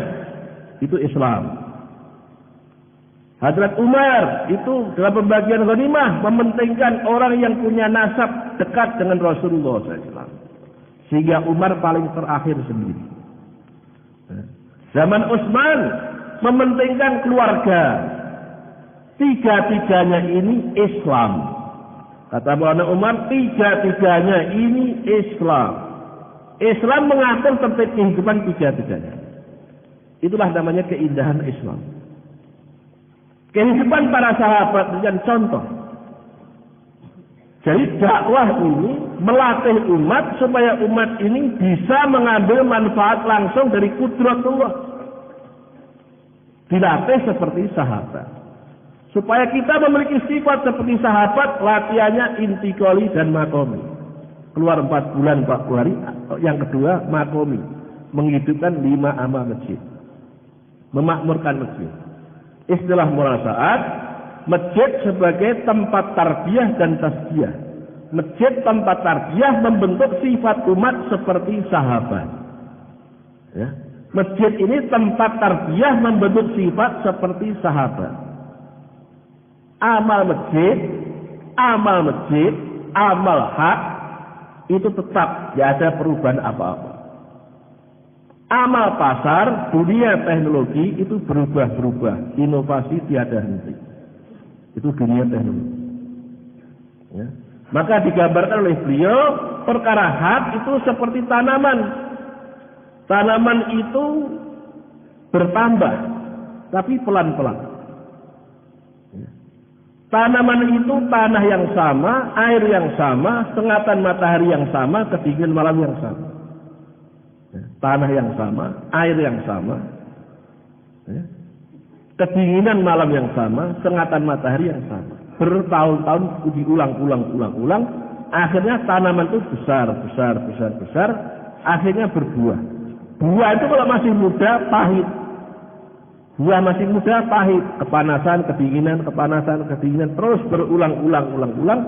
A: Itu Islam. Hadrat Umar itu dalam pembagian ghanimah mementingkan orang yang punya nasab dekat dengan Rasulullah SAW. Sehingga Umar paling terakhir sendiri. Zaman Utsman mementingkan keluarga. Tiga-tiganya ini Islam. Kata Maulana Umar, tiga-tiganya ini Islam. Islam mengatur tertib kehidupan tiga-tiganya. Itulah namanya keindahan Islam. Kehidupan para sahabat dengan contoh. Jadi dakwah ini melatih umat supaya umat ini bisa mengambil manfaat langsung dari kudratullah. Dilatih seperti sahabat. Supaya kita memiliki sifat seperti sahabat, latihannya intikoli dan makomi. Keluar 4 bulan 40 hari. Yang kedua makomi, menghidupkan 5 amal masjid, memakmurkan masjid. Istilah murasaat, masjid sebagai tempat tarbiyah dan tazkiyah. Masjid tempat tarbiyah membentuk sifat umat seperti sahabat. Ya. Masjid ini tempat tarbiyah membentuk sifat seperti sahabat. Amal masjid, amal hak itu tetap, tidak ada perubahan apa-apa. Amal pasar, dunia teknologi itu berubah-berubah, inovasi tiada henti. Itu dunia teknologi. Ya. Maka digambarkan oleh beliau, perkara hak itu seperti tanaman. Tanaman itu bertambah, tapi pelan-pelan. Ya. Tanaman itu tanah yang sama, air yang sama, sengatan matahari yang sama, kedinginan malam yang sama. Ya. Tanah yang sama, air yang sama, ya. Kedinginan malam yang sama, sengatan matahari yang sama. Bertahun-tahun diulang-ulang, akhirnya tanaman itu besar, akhirnya berbuah. Buah itu kalau masih muda pahit. Buah masih muda pahit, kepanasan, kedinginan, terus berulang-ulang,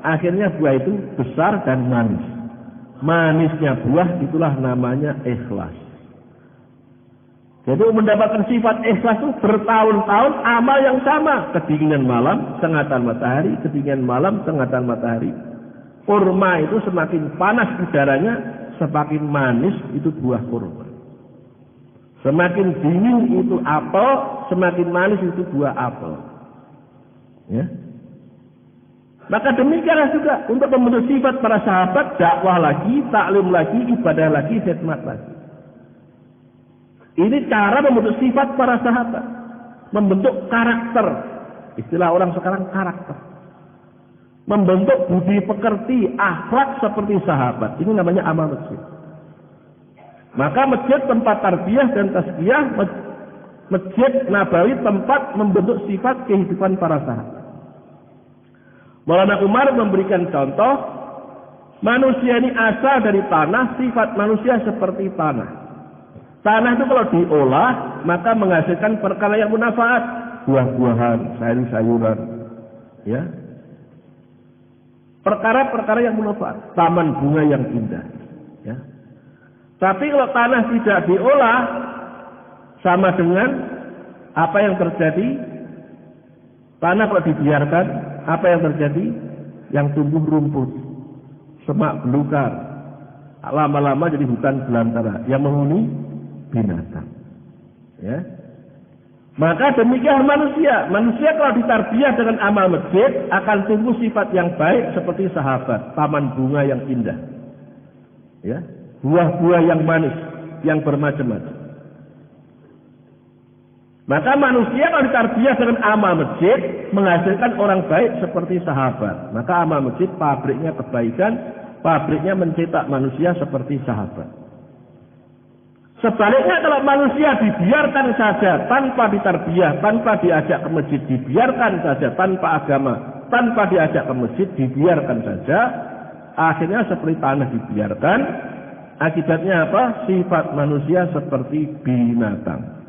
A: akhirnya buah itu besar dan manis. Manisnya buah itulah namanya ikhlas. Jadi mendapatkan sifat ikhlas itu bertahun-tahun amal yang sama. Kedinginan malam, sengatan matahari, kedinginan malam, sengatan matahari. Kurma itu semakin panas udaranya, semakin manis itu buah kurma. Semakin dingin itu apel, semakin manis itu buah apel. Ya. Maka demikianlah juga untuk membentuk sifat para sahabat, dakwah lagi, taklim lagi, ibadah lagi, khidmat lagi. Ini cara membentuk sifat para sahabat, membentuk karakter. Istilah orang sekarang karakter. Membentuk budi pekerti, akhlak seperti sahabat. Ini namanya amal masjid. Maka masjid tempat tarbiyah dan tazkiyah, masjid Nabawi tempat membentuk sifat kehidupan para sahabat. Maulana Umar memberikan contoh, manusia ini asal dari tanah, sifat manusia seperti tanah. Tanah itu kalau diolah, maka menghasilkan perkara yang bermanfaat, buah-buahan, sayur-sayuran, ya. Perkara-perkara yang bermanfaat, taman bunga yang indah, ya. Tapi kalau tanah tidak diolah, sama dengan apa yang terjadi? Tanah kalau dibiarkan, apa yang terjadi? Yang tumbuh rumput, semak belukar, lama-lama jadi hutan belantara yang menghuni binatang. Ya. Maka demikian manusia. Manusia kalau ditarbiyah dengan amal masjid akan tumbuh sifat yang baik seperti sahabat, taman bunga yang indah. Ya. Buah-buah yang manis, yang bermacam-macam. Maka manusia kalau ditarbiyah dengan amal masjid menghasilkan orang baik seperti sahabat. Maka amal masjid pabriknya kebaikan, pabriknya mencetak manusia seperti sahabat. Sebaliknya kalau manusia dibiarkan saja tanpa ditarbiyah, tanpa diajak ke masjid, dibiarkan saja tanpa agama, tanpa diajak ke masjid, dibiarkan saja, akhirnya seperti tanah dibiarkan, akibatnya apa? Sifat manusia seperti binatang.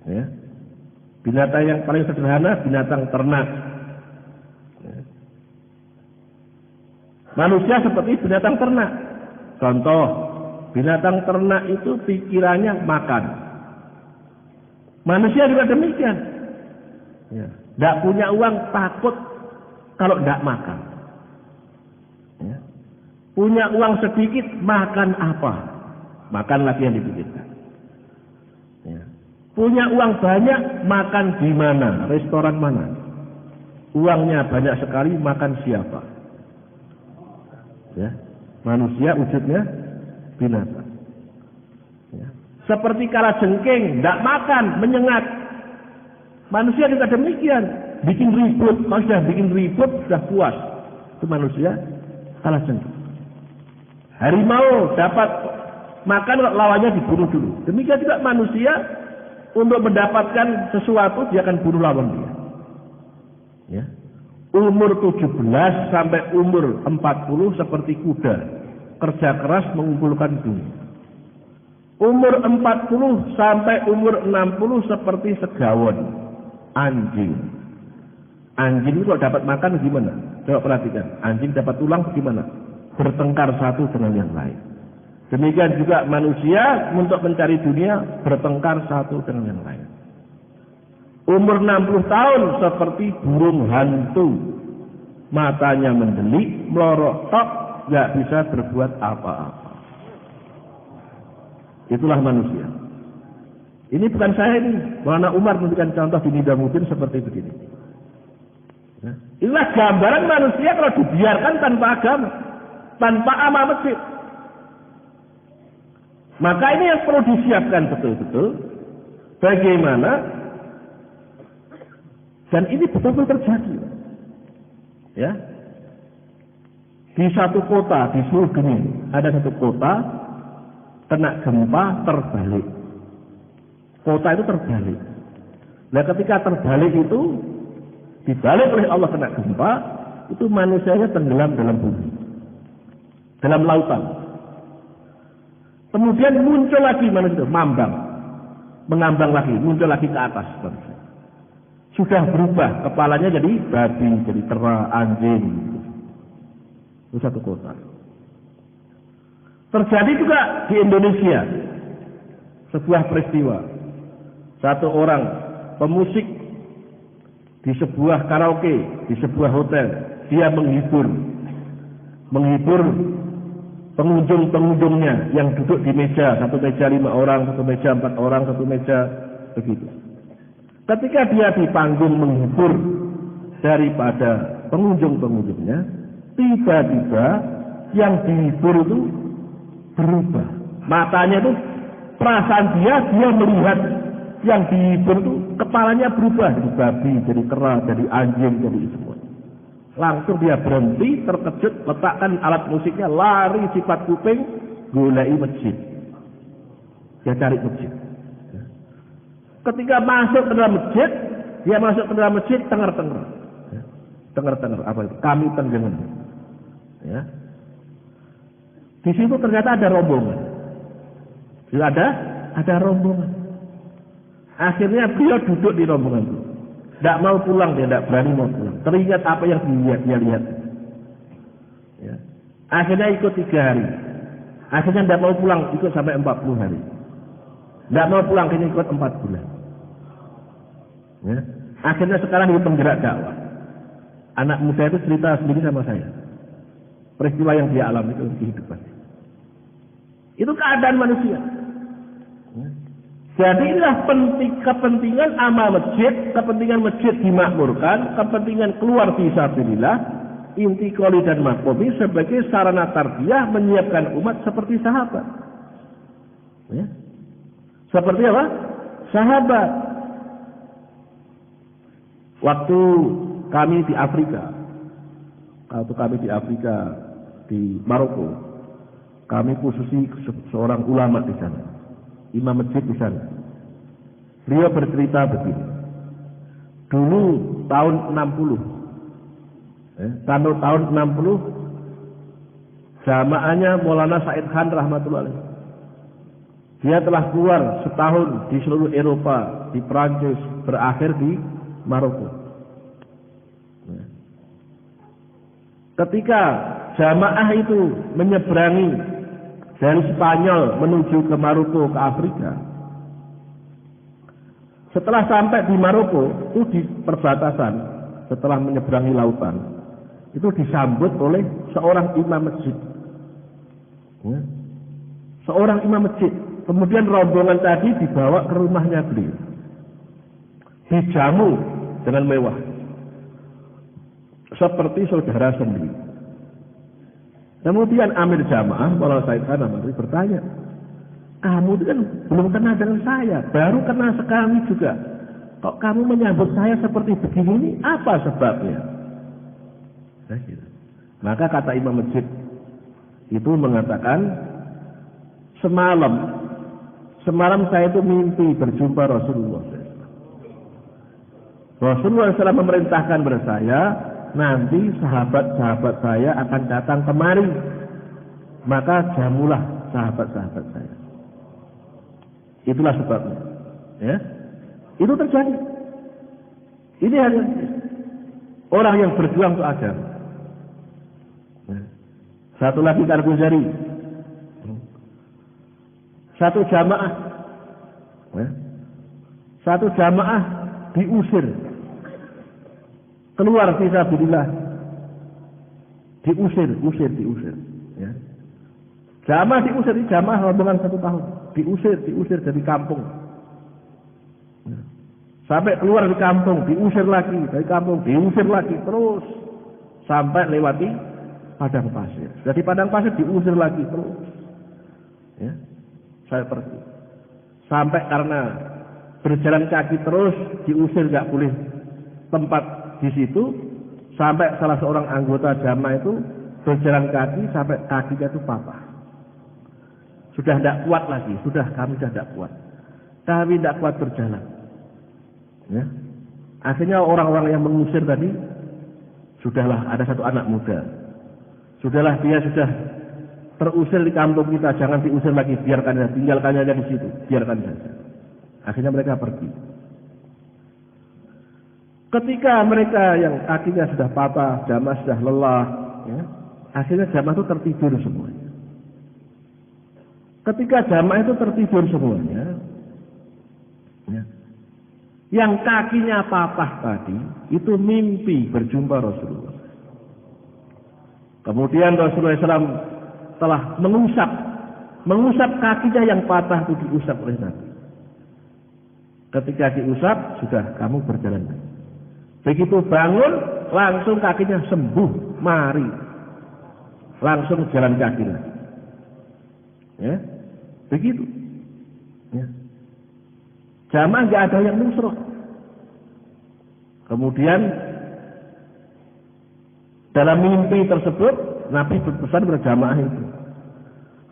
A: Ya. Binatang yang paling sederhana, binatang ternak. Ya. Manusia seperti binatang ternak. Contoh, binatang ternak itu pikirannya makan. Manusia juga demikian. Ya. Tidak punya uang, takut kalau tidak makan. Ya. Punya uang sedikit, makan apa? Makan lagi yang dipikirkan. Ya. Punya uang banyak, makan di mana? Restoran mana? Uangnya banyak sekali, makan siapa? Ya. Manusia wujudnya binatang. Ya. Seperti kalajengking, tidak makan, menyengat. Manusia juga demikian, bikin ribut, kalau sudah bikin ribut sudah puas, itu manusia kalah jengkel. Harimau dapat makan, lawannya dibunuh dulu. Demikian juga manusia untuk mendapatkan sesuatu dia akan bunuh lawan dia. Ya. Umur 17 sampai umur 40 seperti kuda, kerja keras mengumpulkan dunia. Umur 40 sampai umur 60 seperti segawon, anjing. Anjing itu kalau dapat makan gimana? Coba perhatikan, anjing dapat tulang gimana? Bertengkar satu dengan yang lain. Demikian juga manusia untuk mencari dunia bertengkar satu dengan yang lain. Umur 60 tahun seperti burung hantu, matanya mendelik, melorot tok, nggak bisa berbuat apa-apa. Itulah manusia. Ini bukan saya ini. Maulana Umar memberikan contoh di Nizamuddin seperti begini. Ya. Inilah gambaran manusia kalau dibiarkan tanpa agama, tanpa amal masjid. Maka ini yang perlu disiapkan betul-betul. Bagaimana? Dan ini betul-betul terjadi. Ya. Di satu kota di seluruh dunia ada satu kota kena gempa terbalik. Kota itu terbalik. Nah ketika terbalik itu dibalik oleh Allah kena gempa, itu manusianya tenggelam dalam bumi, dalam lautan. Kemudian muncul lagi manusia, mengambang lagi, muncul lagi ke atas. Sudah berubah, kepalanya jadi babi, jadi kera, anjing. Itu satu kota. Terjadi juga di Indonesia sebuah peristiwa. Satu orang pemusik di sebuah karaoke, di sebuah hotel, dia menghibur pengunjung-pengunjungnya yang duduk di meja, satu meja 5 orang, satu meja 4 orang, satu meja begitu. Ketika dia di panggung menghibur daripada pengunjung-pengunjungnya, tiba-tiba yang dihibur itu berubah. Matanya itu, perasaan dia melihat yang dihibur itu, kepalanya berubah jadi babi, jadi kera, jadi anjing, jadi semua. Langsung dia berhenti, terkejut, letakkan alat musiknya, lari sifat kuping, golai masjid. Dia cari masjid. Ketika masuk ke dalam masjid, dia masuk ke dalam masjid, tengar-tengar. Tengar-tengar, apa itu? Kami tenggengan. Ya. Di situ ternyata ada rombongan. Ada rombongan. Akhirnya beliau duduk di rombongan itu. Tidak mau pulang, dia tidak berani mau pulang. Teringat apa yang dia lihat. Ya. Akhirnya ikut 3 hari. Akhirnya tidak mau pulang, ikut sampai 40 hari. Tidak mau pulang, kini ikut 4 bulan. Ya. Akhirnya sekarang dia penggerak dakwah. Anak muda itu cerita sendiri sama saya. Peristiwa yang dia alami itu kehidupan. Itu keadaan manusia. Ya. Jadi inilah kepentingan amal masjid, kepentingan masjid dimakmurkan, kepentingan keluar fisabilillah, inti qoli dan makomi sebagai sarana tarbiyah menyiapkan umat seperti sahabat. Ya. Seperti apa? Sahabat. Waktu kami di Afrika, di Maroko, kami khususi seorang ulama di sana, imam masjid di sana. Beliau bercerita begini. Dulu tahun 60, tahun 60, jamaahnya Maulana Said Khan rahmatullah alaih. Dia telah keluar setahun di seluruh Eropa, di Prancis, berakhir di Maroko. Ketika jamaah itu menyeberangi dari Spanyol menuju ke Maroko, ke Afrika, setelah sampai di Maroko, itu di perbatasan, setelah menyeberangi lautan, itu disambut oleh seorang imam masjid. Ya. Seorang imam masjid. Kemudian rombongan tadi dibawa ke rumahnya beliau. Dijamu dengan mewah. Seperti saudara sendiri. Kemudian Amir Jamaah, Maulana Said Khan bertanya, kamu kan belum kenal dengan saya, baru kenal sekali juga. kok kamu menyambut saya seperti begini? Apa sebabnya? Nah, gitu. Maka kata imam masjid itu mengatakan, semalam saya itu mimpi berjumpa Rasulullah. Rasulullah SAW memerintahkan kepada saya, nanti sahabat-sahabat saya akan datang kemari, maka jamulah sahabat-sahabat saya. Itulah sebabnya. Ya, itu terjadi. Ini hanya orang yang berjuang untuk agama. Satu lagi Al-Ghazali, satu jamaah diusir keluar fisabilillah, diusir. Ya. Jamaah diusir, jamaah rombongan 1 tahun, diusir dari kampung. Ya. Sampai keluar di kampung, diusir lagi, dari kampung, diusir lagi, terus sampai lewati padang pasir. Dari padang pasir diusir lagi terus. Ya. Saya pergi. Sampai karena berjalan kaki terus diusir, nggak boleh tempat di situ, sampai salah seorang anggota jamaah itu berjalan kaki sampai kakinya itu patah. Sudah tidak kuat lagi, kami sudah tidak kuat. Kami tidak kuat berjalan. Ya. Akhirnya orang-orang yang mengusir tadi, sudahlah ada satu anak muda. Sudahlah dia sudah terusir di kampung kita, jangan diusir lagi, biarkan saja, tinggalkan saja di situ, biarkan saja. Akhirnya mereka pergi. Ketika mereka yang kakinya sudah patah, jamaah sudah lelah, ya, akhirnya jamaah itu tertidur semuanya. Ketika jamaah itu tertidur semuanya, ya, yang kakinya patah tadi itu mimpi berjumpa Rasulullah. Kemudian Rasulullah SAW telah mengusap kakinya yang patah itu, diusap oleh Nabi. Ketika diusap, sudah kamu berjalan. Begitu bangun, langsung kakinya sembuh, mari. Langsung jalan kaki lagi. Ya, begitu. Ya. Jamaah nggak ada yang nusroh. Kemudian dalam mimpi tersebut, Nabi berpesan kepada jamaah itu,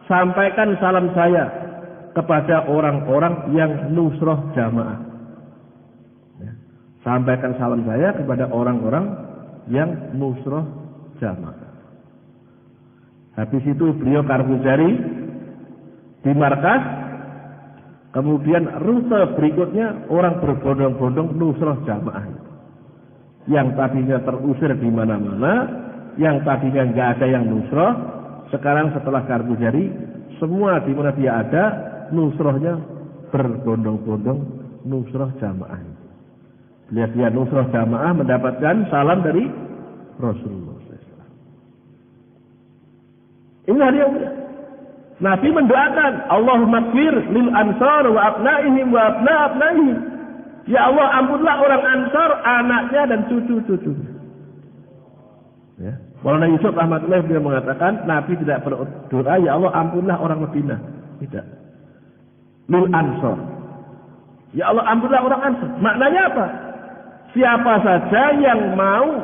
A: sampaikan salam saya kepada orang-orang yang nusroh jamaah. Ya. Sampaikan salam saya kepada orang-orang yang nusroh jamaah. Habis itu beliau Al-Ghazali di markas. Kemudian rute berikutnya orang berbondong-bondong nusroh jamaah. Yang tadinya terusir di mana-mana, yang tadinya nggak ada yang nusroh, sekarang setelah Al-Ghazali, semua di mana dia ada, nusrohnya berbondong-bondong nusroh jamaah. Lihat dia nusroh jamaah mendapatkan salam dari Rasulullah. Ini hari yang Nabi mendoakan, Allahumma gfir lil ansar wa abnaihim wa abnaihim. Ya Allah, ampunlah orang Ansar, anaknya dan cucu-cucunya. Ya. Maulana Yusuf rahmatullah beliau mengatakan, Nabi tidak berdoa, ya Allah ampunlah orang Madinah. Tidak. Lil Ansar. Ya Allah ampunlah orang Ansar. Maknanya apa? Siapa saja yang mau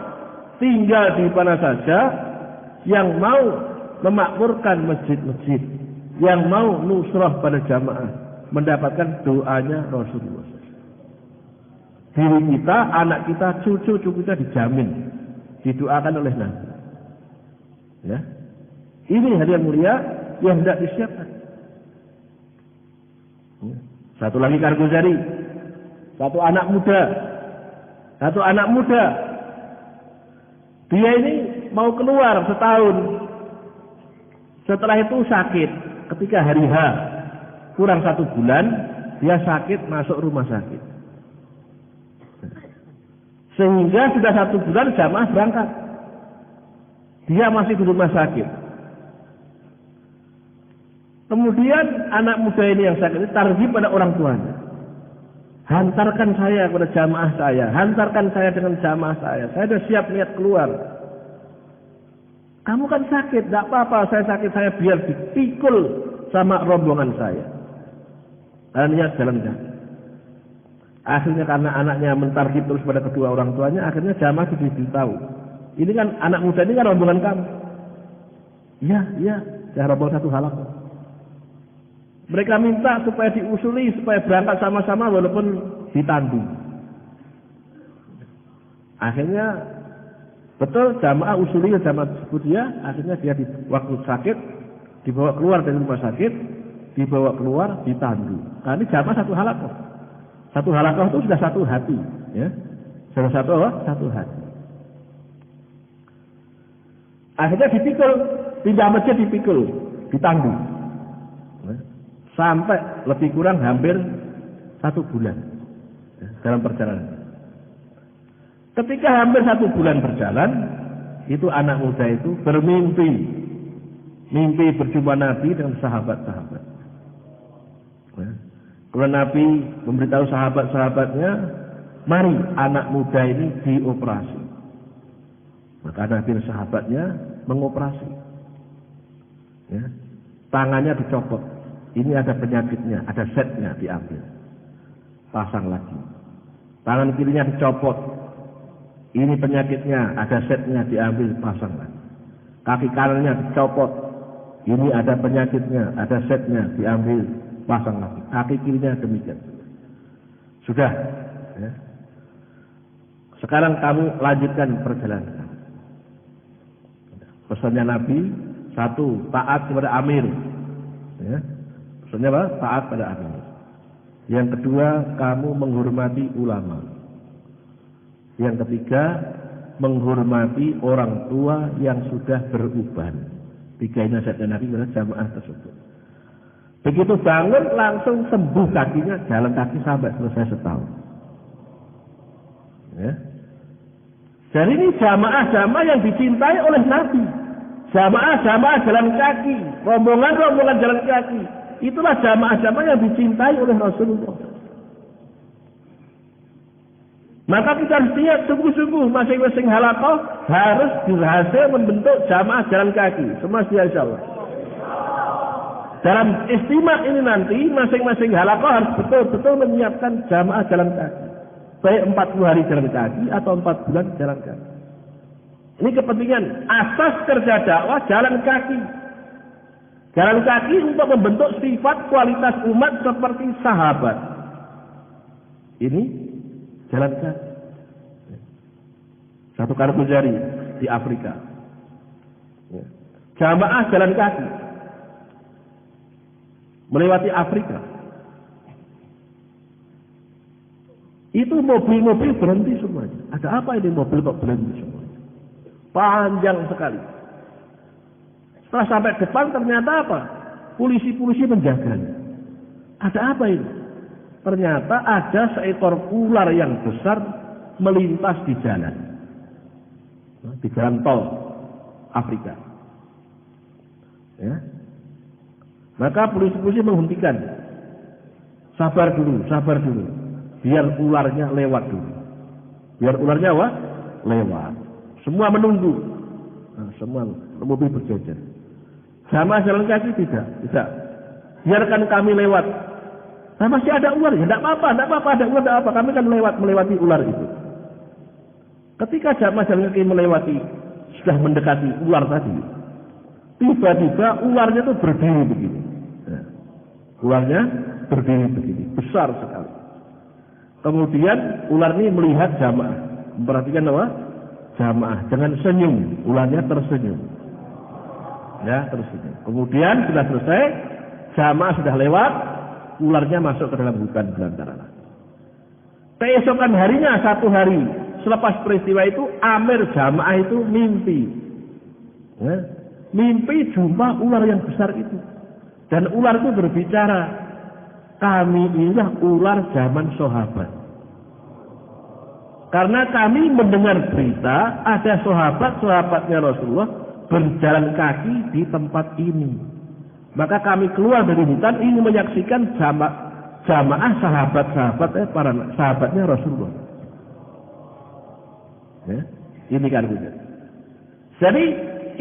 A: tinggal di mana saja, yang mau memakmurkan masjid-masjid, yang mau nusrah pada jamaah, mendapatkan doanya Rasulullah. Diri kita, anak kita, cucu-cucu kita dijamin, didoakan oleh Nabi. Ya, ini hari yang mulia yang tidak disiapkan. Ya. Satu lagi Al-Ghazali, satu anak muda. Dia ini mau keluar setahun. Setelah itu sakit. Ketika hari H kurang 1 bulan, dia sakit masuk rumah sakit. Sehingga sudah 1 bulan jamaah berangkat. Dia masih di rumah sakit. Kemudian anak muda ini yang sakit ini targhib pada orang tuanya. Hantarkan saya kepada jamaah saya. Hantarkan saya dengan jamaah saya. Saya sudah siap niat keluar. Kamu kan sakit, tidak apa-apa. Saya sakit, saya biar dipikul sama rombongan saya. Dan niat jalan-jalan. Akhirnya karena anaknya mentarget terus pada kedua orang tuanya, akhirnya jamaah diberitahu. Ini kan anak muda ini kan rombongan kamu. Iya, ya rombongan satu halakoh. Mereka minta supaya diusuli, supaya berangkat sama-sama walaupun ditandu. Akhirnya betul jamaah usuli jamaah tersebut dia, akhirnya dia di waktu sakit dibawa keluar dari rumah sakit, dibawa keluar ditandu. Nah, ini jamaah satu halakoh. Satu halakoh itu sudah satu hati, ya. Sudah satu hati. Akhirnya dipikul, pindah masjid dipikul, ditandu. Sampai lebih kurang hampir 1 bulan dalam perjalanan. Ketika hampir 1 bulan berjalan, itu anak muda itu bermimpi, mimpi berjumpa Nabi dengan sahabat-sahabat. Kalau Nabi memberitahu sahabat-sahabatnya, mari anak muda ini dioperasi. Maka Nabi dan sahabatnya mengoperasi. Ya. Tangannya dicopot. Ini ada penyakitnya, ada setnya diambil. Pasang lagi. Tangan kirinya dicopot. Ini penyakitnya, ada setnya diambil, pasang lagi. Kaki kanannya dicopot. Ini ada penyakitnya, ada setnya diambil, pasang lagi. Kaki kirinya demikian. Sudah. Ya. Sekarang kamu lanjutkan perjalanan. Pesannya Nabi, 1, taat kepada amir. Ya. Pesannya apa? Taat pada amir. Yang kedua, kamu menghormati ulama. Yang ketiga, menghormati orang tua yang sudah beruban. 3 nasihatnya Nabi kepada jamaah tersebut. Begitu bangun langsung sembuh kakinya, jalan kaki sampai selesai setahun. Ya. Jadi ini jamaah-jamaah yang dicintai oleh Nabi. Jamaah-jamaah jalan kaki, rombongan-rombongan jalan kaki. Itulah jamaah-jamaah yang dicintai oleh Rasulullah. Maka kita harus lihat sungguh-sungguh masing-masing halakoh harus berhasil membentuk jamaah jalan kaki. Semua insyaallah. Dalam istimewa ini nanti masing-masing halakoh harus betul-betul menyiapkan jamaah jalan kaki. Baik 40 hari jalan kaki atau 4 bulan jalan kaki. Ini kepentingan asas kerja dakwah jalan kaki. Jalan kaki untuk membentuk sifat kualitas umat seperti sahabat. Ini jalan kaki. Satu kartu jari di Afrika. Jamaah jalan kaki. Melewati Afrika. Itu mobil-mobil berhenti semuanya. Ada apa ini mobil kok berhenti semuanya? Panjang sekali. Setelah sampai depan ternyata apa? Polisi-polisi menjaganya. Ada apa ini? Ternyata ada seekor ular yang besar melintas di jalan. Di jalan tol Afrika. Ya. Maka polisi-polisi menghentikan. Sabar dulu. Biar ularnya lewat dulu. Biar ularnya apa? Lewat. Semua menunggu. Nah, semua mobil berjajar. Jamaah jalan kaki tidak. Biarkan kami lewat. Nah, masih ada ular ya? Tidak apa-apa, ada ular, tidak apa. Kami kan melewati ular itu. Ketika jamaah jalan kaki melewati, sudah mendekati ular tadi, tiba-tiba ularnya itu berdiri begini. Nah, ularnya berdiri begini, besar sekali. Kemudian ular ini melihat jamaah, memperhatikan apa? Jamaah dengan senyum, ularnya tersenyum. Ya, tersenyum. Kemudian sudah selesai, jamaah sudah lewat, ularnya masuk ke dalam hutan belantara. Keesokan harinya, 1 hari selepas peristiwa itu, amir jamaah itu mimpi. Ya, mimpi jumpa ular yang besar itu. Dan ular itu berbicara, kami inilah ular zaman sahabat. Karena kami mendengar berita ada sahabat-sahabatnya Rasulullah berjalan kaki di tempat ini. Maka kami keluar dari hutan ingin menyaksikan jamaah para sahabatnya Rasulullah. Ya, ini kan benar. Jadi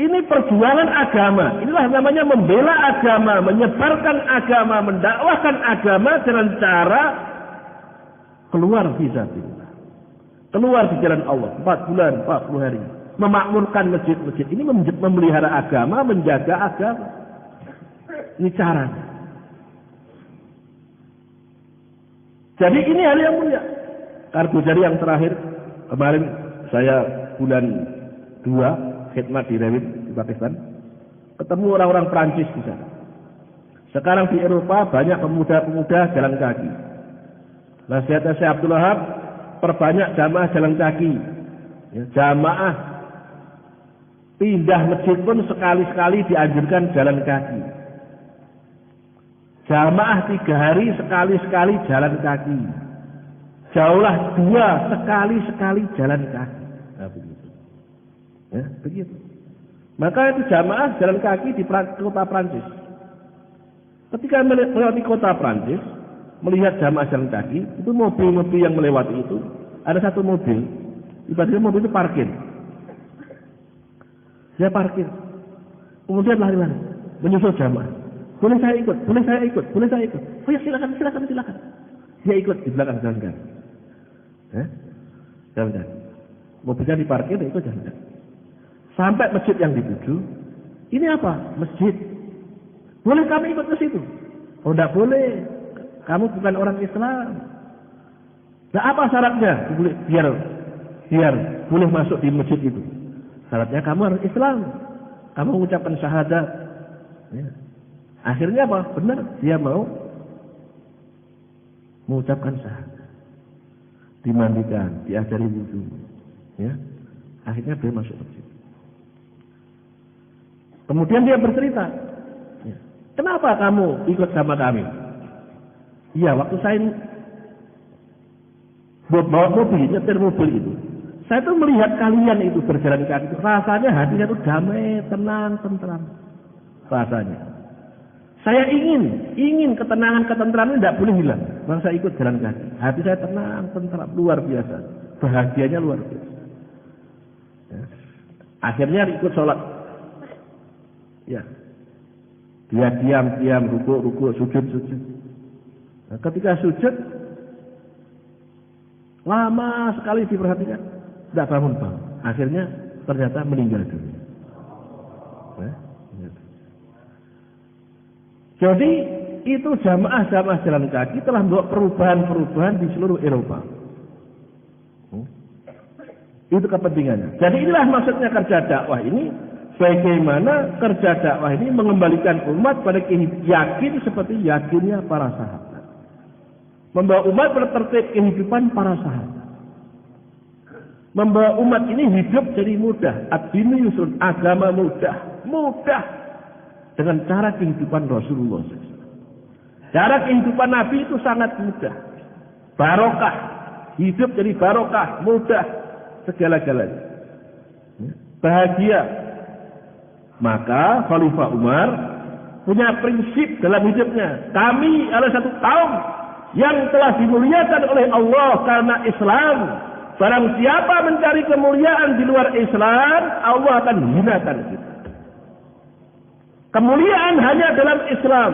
A: ini perjuangan agama. Inilah namanya membela agama, menyebarkan agama, mendakwahkan agama dengan cara keluar fisabilillah. Keluar di jalan Allah 4 bulan, 40 hari. Memakmurkan masjid-masjid. Ini memelihara agama, menjaga agama. Ini caranya. Jadi ini hal yang mulia. Kargo jari yang terakhir, kemarin saya bulan 2 khidmat di Rewin di Pakistan, ketemu orang-orang Prancis di sana. Sekarang di Eropa banyak pemuda-pemuda jalan kaki. Nasihatnya Syekh Abdul Wahab, perbanyak jamaah jalan kaki. Ya, jamaah pindah masjid pun sekali-sekali dianjurkan jalan kaki. Jamaah 3 hari sekali-sekali jalan kaki. Jauhlah 2 sekali-sekali jalan kaki. Nah, begitu. Ya, begitu. Maka itu jamaah jalan kaki di kota Prancis. Ketika melewati kota Prancis, melihat jamaah jalan kaki, itu mobil-mobil yang melewati itu, ada satu mobil, tiba-tiba mobil itu parkir. Dia parkir. Kemudian lari-lari, menyusul jamaah. Boleh saya ikut, boleh saya ikut, boleh saya ikut. Oh ya silakan. Dia ikut di belakang jalan kaki. Jalan. Mobilnya diparkir, dia ikut jalan. Sampai masjid yang dituju. Ini apa? Masjid. Boleh kami ikut ke situ? Oh, tidak boleh. Kamu bukan orang Islam. Nah, apa syaratnya? Biar boleh masuk di masjid itu. Syaratnya kamu harus Islam. Kamu mengucapkan syahadat. Ya. Akhirnya apa? Benar, dia mau mengucapkan syahadat. Dimandikan, diajari wudu. Ya. Akhirnya dia masuk masjid. Kemudian dia bercerita, ya, kenapa kamu ikut sama kami? Iya, waktu saya bawa mobil, nyetir mobil itu, saya tuh melihat kalian itu berjalan kaki, rasanya hatinya tuh damai, tenang, tentram. Rasanya. Saya ingin ketenangan, ketentraman tidak boleh hilang. Maka saya ikut jalan kaki. Hati saya tenang, tentram, luar biasa. Bahagianya luar biasa. Ya. Akhirnya ikut sholat. Ya, dia diam, ruku, sujud. Nah, ketika sujud, lama sekali diperhatikan, tidak bangun. Akhirnya ternyata meninggal dunia. Jadi itu jamaah jalan kaki telah membawa perubahan-perubahan di seluruh Eropa. Itu kepentingannya. Jadi inilah maksudnya kerja dakwah ini. Bagaimana kerja dakwah ini mengembalikan umat pada yakin seperti yakinnya para sahabat. Membawa umat pada tertib kehidupan para sahabat. Membawa umat ini hidup jadi mudah. Ad-dinu yusrun, agama mudah. Mudah. Dengan cara kehidupan Rasulullah SAW. Cara kehidupan Nabi itu sangat mudah. Barokah. Hidup jadi barokah. Mudah. Segala-galanya. Bahagia. Maka Khalifah Umar punya prinsip dalam hidupnya. Kami adalah satu kaum yang telah dimuliakan oleh Allah karena Islam. Barang siapa mencari kemuliaan di luar Islam, Allah akan hinakan kita. Kemuliaan hanya dalam Islam.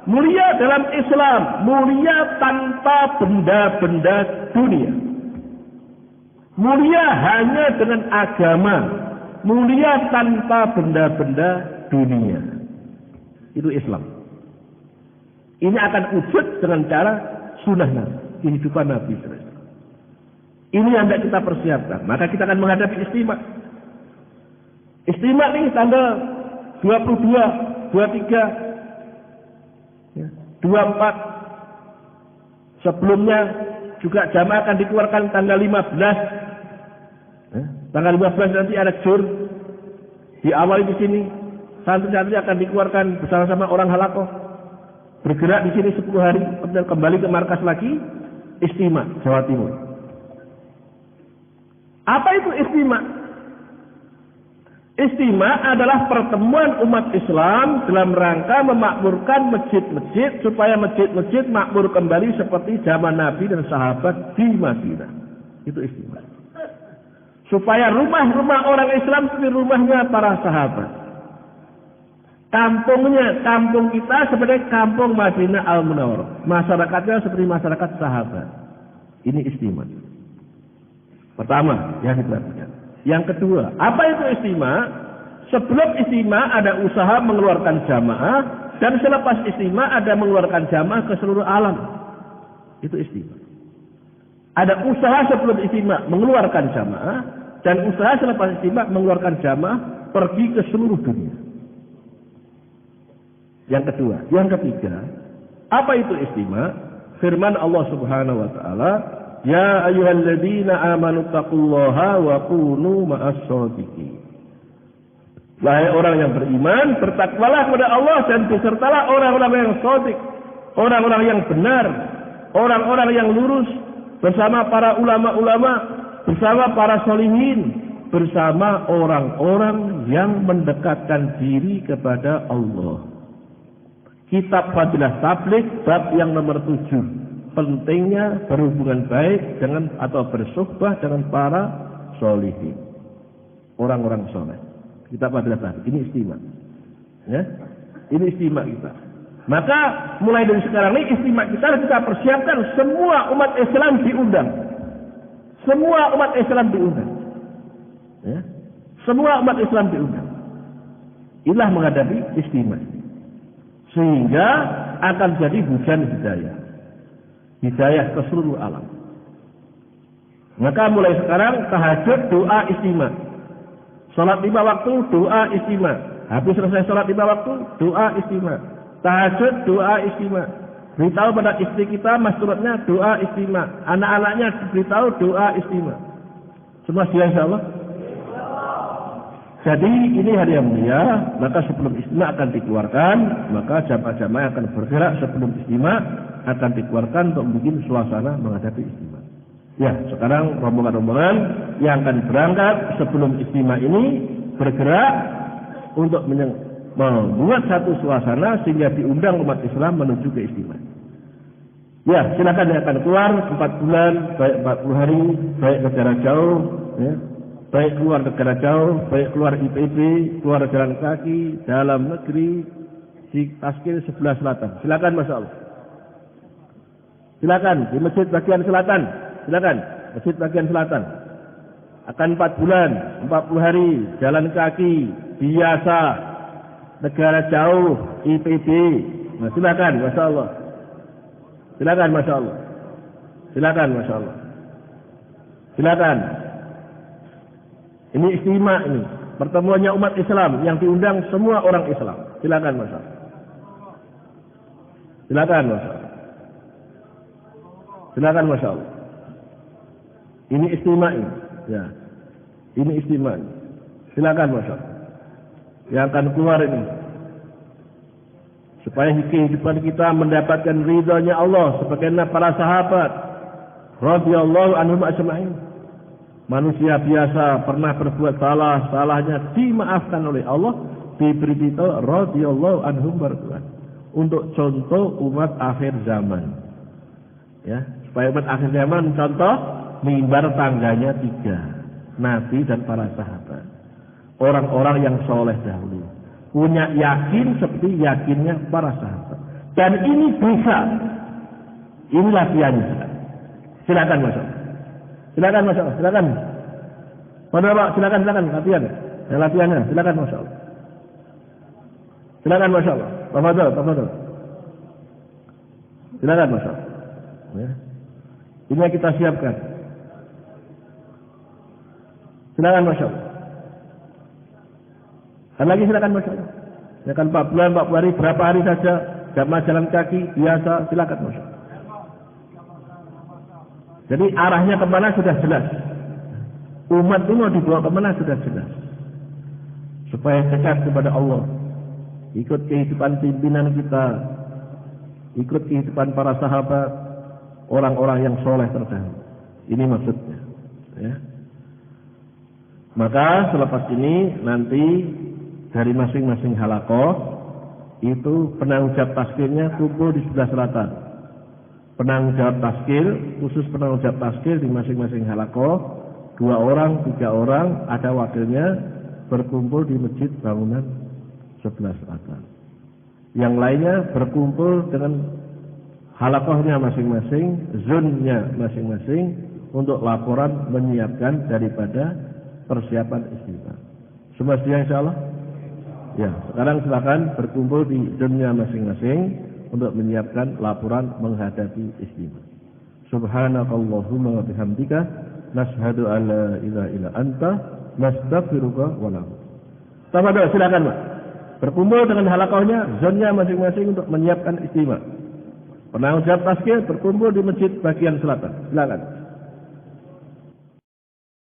A: Mulia dalam Islam. Mulia tanpa benda-benda dunia. Mulia hanya dengan agama. Mulia tanpa benda-benda dunia. Itu Islam. Ini akan wujud dengan cara sunnah Nabi, kehidupan Nabi. Ini yang tidak kita persiapkan. Maka kita akan menghadapi istimewa. Istimewa ini tanggal 22, 23, 24. Sebelumnya juga jamaah akan dikeluarkan tanggal 15. Tanggal 15 nanti ada jur. Diawali di sini. Santri-santri akan dikeluarkan bersama-sama orang halakoh. Bergerak di sini 10 hari. Kemudian kembali ke markas lagi. Istimewa Jawa Timur. Apa itu istimewa? Istimewa adalah pertemuan umat Islam dalam rangka memakmurkan masjid-masjid supaya masjid-masjid makmur kembali seperti zaman Nabi dan sahabat di Madinah. Itu istimewa. Supaya rumah-rumah orang Islam seperti rumahnya para sahabat. Kampung kita seperti kampung Madinah Al-Munawwarah. Masyarakatnya seperti masyarakat sahabat. Ini istimewa. Pertama, yang diperhatikan. Yang kedua, apa itu istimewa? Sebelum istimewa ada usaha mengeluarkan jamaah, dan selepas istimewa ada mengeluarkan jamaah ke seluruh alam. Itu istimewa. Ada usaha sebelum istimewa mengeluarkan jamaah, dan usaha selepas istimewa mengeluarkan jamaah pergi ke seluruh dunia. Yang kedua, yang ketiga, apa itu istimewa? Firman Allah Subhanahu wa taala, "Ya ayyuhalladzina amanu taqullaha wa kunu ma'as-shadiqin." Wahai orang yang beriman, bertakwalah kepada Allah dan besertalah orang-orang yang shadiq, orang-orang yang benar, orang-orang yang lurus, bersama para ulama-ulama, bersama para sholihin, bersama orang-orang yang mendekatkan diri kepada Allah. Kitab Fadilah Tabligh bab yang nomor 7. Pentingnya berhubungan baik dengan atau bersuhbah dengan para sholihin, orang-orang soleh. Kitab Fadilah Tabligh ini istimewa. Ya, ini istimewa kita. Maka mulai dari sekarang ini istimewa kita persiapkan, semua umat Islam diundang. Semua umat Islam diundang. Ya, semua umat Islam diundang. Inilah menghadapi istimewa. Sehingga akan jadi hujan hidayah. Hidayah ke seluruh alam. Maka mulai sekarang tahajud doa istimewa. Salat 5 waktu doa istimewa. Habis selesai salat 5 waktu doa istimewa. Tahajud doa istimewa. Beritahu pada istri kita masturatnya doa istimewa. Anak-anaknya beritahu doa istimewa. Semua siap insyaallah. Jadi ini hari yang mulia, maka sebelum istimewa akan dikeluarkan, maka jamaah-jamaah akan bergerak sebelum istimewa akan dikeluarkan untuk membuat suasana menghadapi istimewa. Ya, sekarang rombongan-rombongan yang akan berangkat sebelum istimewa ini bergerak untuk membuat satu suasana sehingga diundang umat Islam menuju ke istimewa. Ya, silakan yang akan keluar 4 bulan, baik 40 hari, baik ke jarak jauh, ya. Baik keluar negara jauh, baik keluar IPB, keluar jalan kaki, dalam negeri, di Taskil sebelah selatan. Silakan Masya Allah. Silakan di masjid bagian selatan. Silakan masjid bagian selatan. Akan 4 bulan, 40 hari, jalan kaki, biasa, negara jauh, IPB. Nah, silakan Masya Allah. Silakan Masya Allah. Silakan Masya Allah. Silakan. Ini istimewa ini. Pertemuannya umat Islam yang diundang semua orang Islam. Silakan Mas. Silakan Mas. Silakan Masya Allah. Ini istimewa ini. Ya. Ini istimewa ini. Silakan Masya Allah. Yang akan keluar ini. Supaya kehidupan kita mendapatkan ridhonya Allah sebagaimana para sahabat radhiyallahu anhum ajma'in. Manusia biasa pernah berbuat salah, salahnya dimaafkan oleh Allah, diberi titel radhiyallahu anhum barduan. Untuk contoh umat akhir zaman. Ya, supaya umat akhir zaman contoh mimbar tangganya 3, Nabi dan para sahabat. Orang-orang yang soleh dahulu. Punya yakin seperti yakinnya para sahabat. Dan ini bisa. Ini latihannya. Silakan Mas. Silakan Masya Allah, silakan. Pada Pak, silakan latihan. Ya, latihannya, silakan Masya Allah. Silakan Masya Allah. Tafadhol. Silakan Masya Allah. Ya. Ini yang kita siapkan. Silakan Masya Allah. Dan lagi silakan Masya Allah. Silakan 4 bulan, 40 hari, berapa hari saja, jamaah jalan kaki, biasa, silakan Masya Allah. Jadi arahnya kemana sudah jelas. Umat itu mau dibawa kemana sudah jelas. Supaya dekat kepada Allah. Ikut kehidupan pimpinan kita. Ikut kehidupan para sahabat. Orang-orang yang soleh terdahulu. Ini maksudnya. Ya. Maka selepas ini nanti dari masing-masing halaqah itu penanggung jawab taskilnya kumpul di sebelah selatan. Penanggung jawab taskil, khusus penanggung jawab taskil di masing-masing halaqah, 2 orang, 3 orang, ada wakilnya berkumpul di masjid bangunan sebelah selatan. Yang lainnya berkumpul dengan halakohnya masing-masing, zonnya masing-masing untuk laporan menyiapkan daripada persiapan istimewa. Semua sedia insyaallah? Ya, sekarang silakan berkumpul di zonnya masing-masing untuk menyiapkan laporan menghadapi istimewa. Subhanakallahumma wa bihamdika nashhadu an la ilaha illa anta nastaghfiruka wa natubu. Tafadhol, silakan Pak. Berkumpul dengan halakohnya, zonnya masing-masing untuk menyiapkan istimewa. Penanggung jawab tasqiyah berkumpul di masjid bagian selatan. Silakan.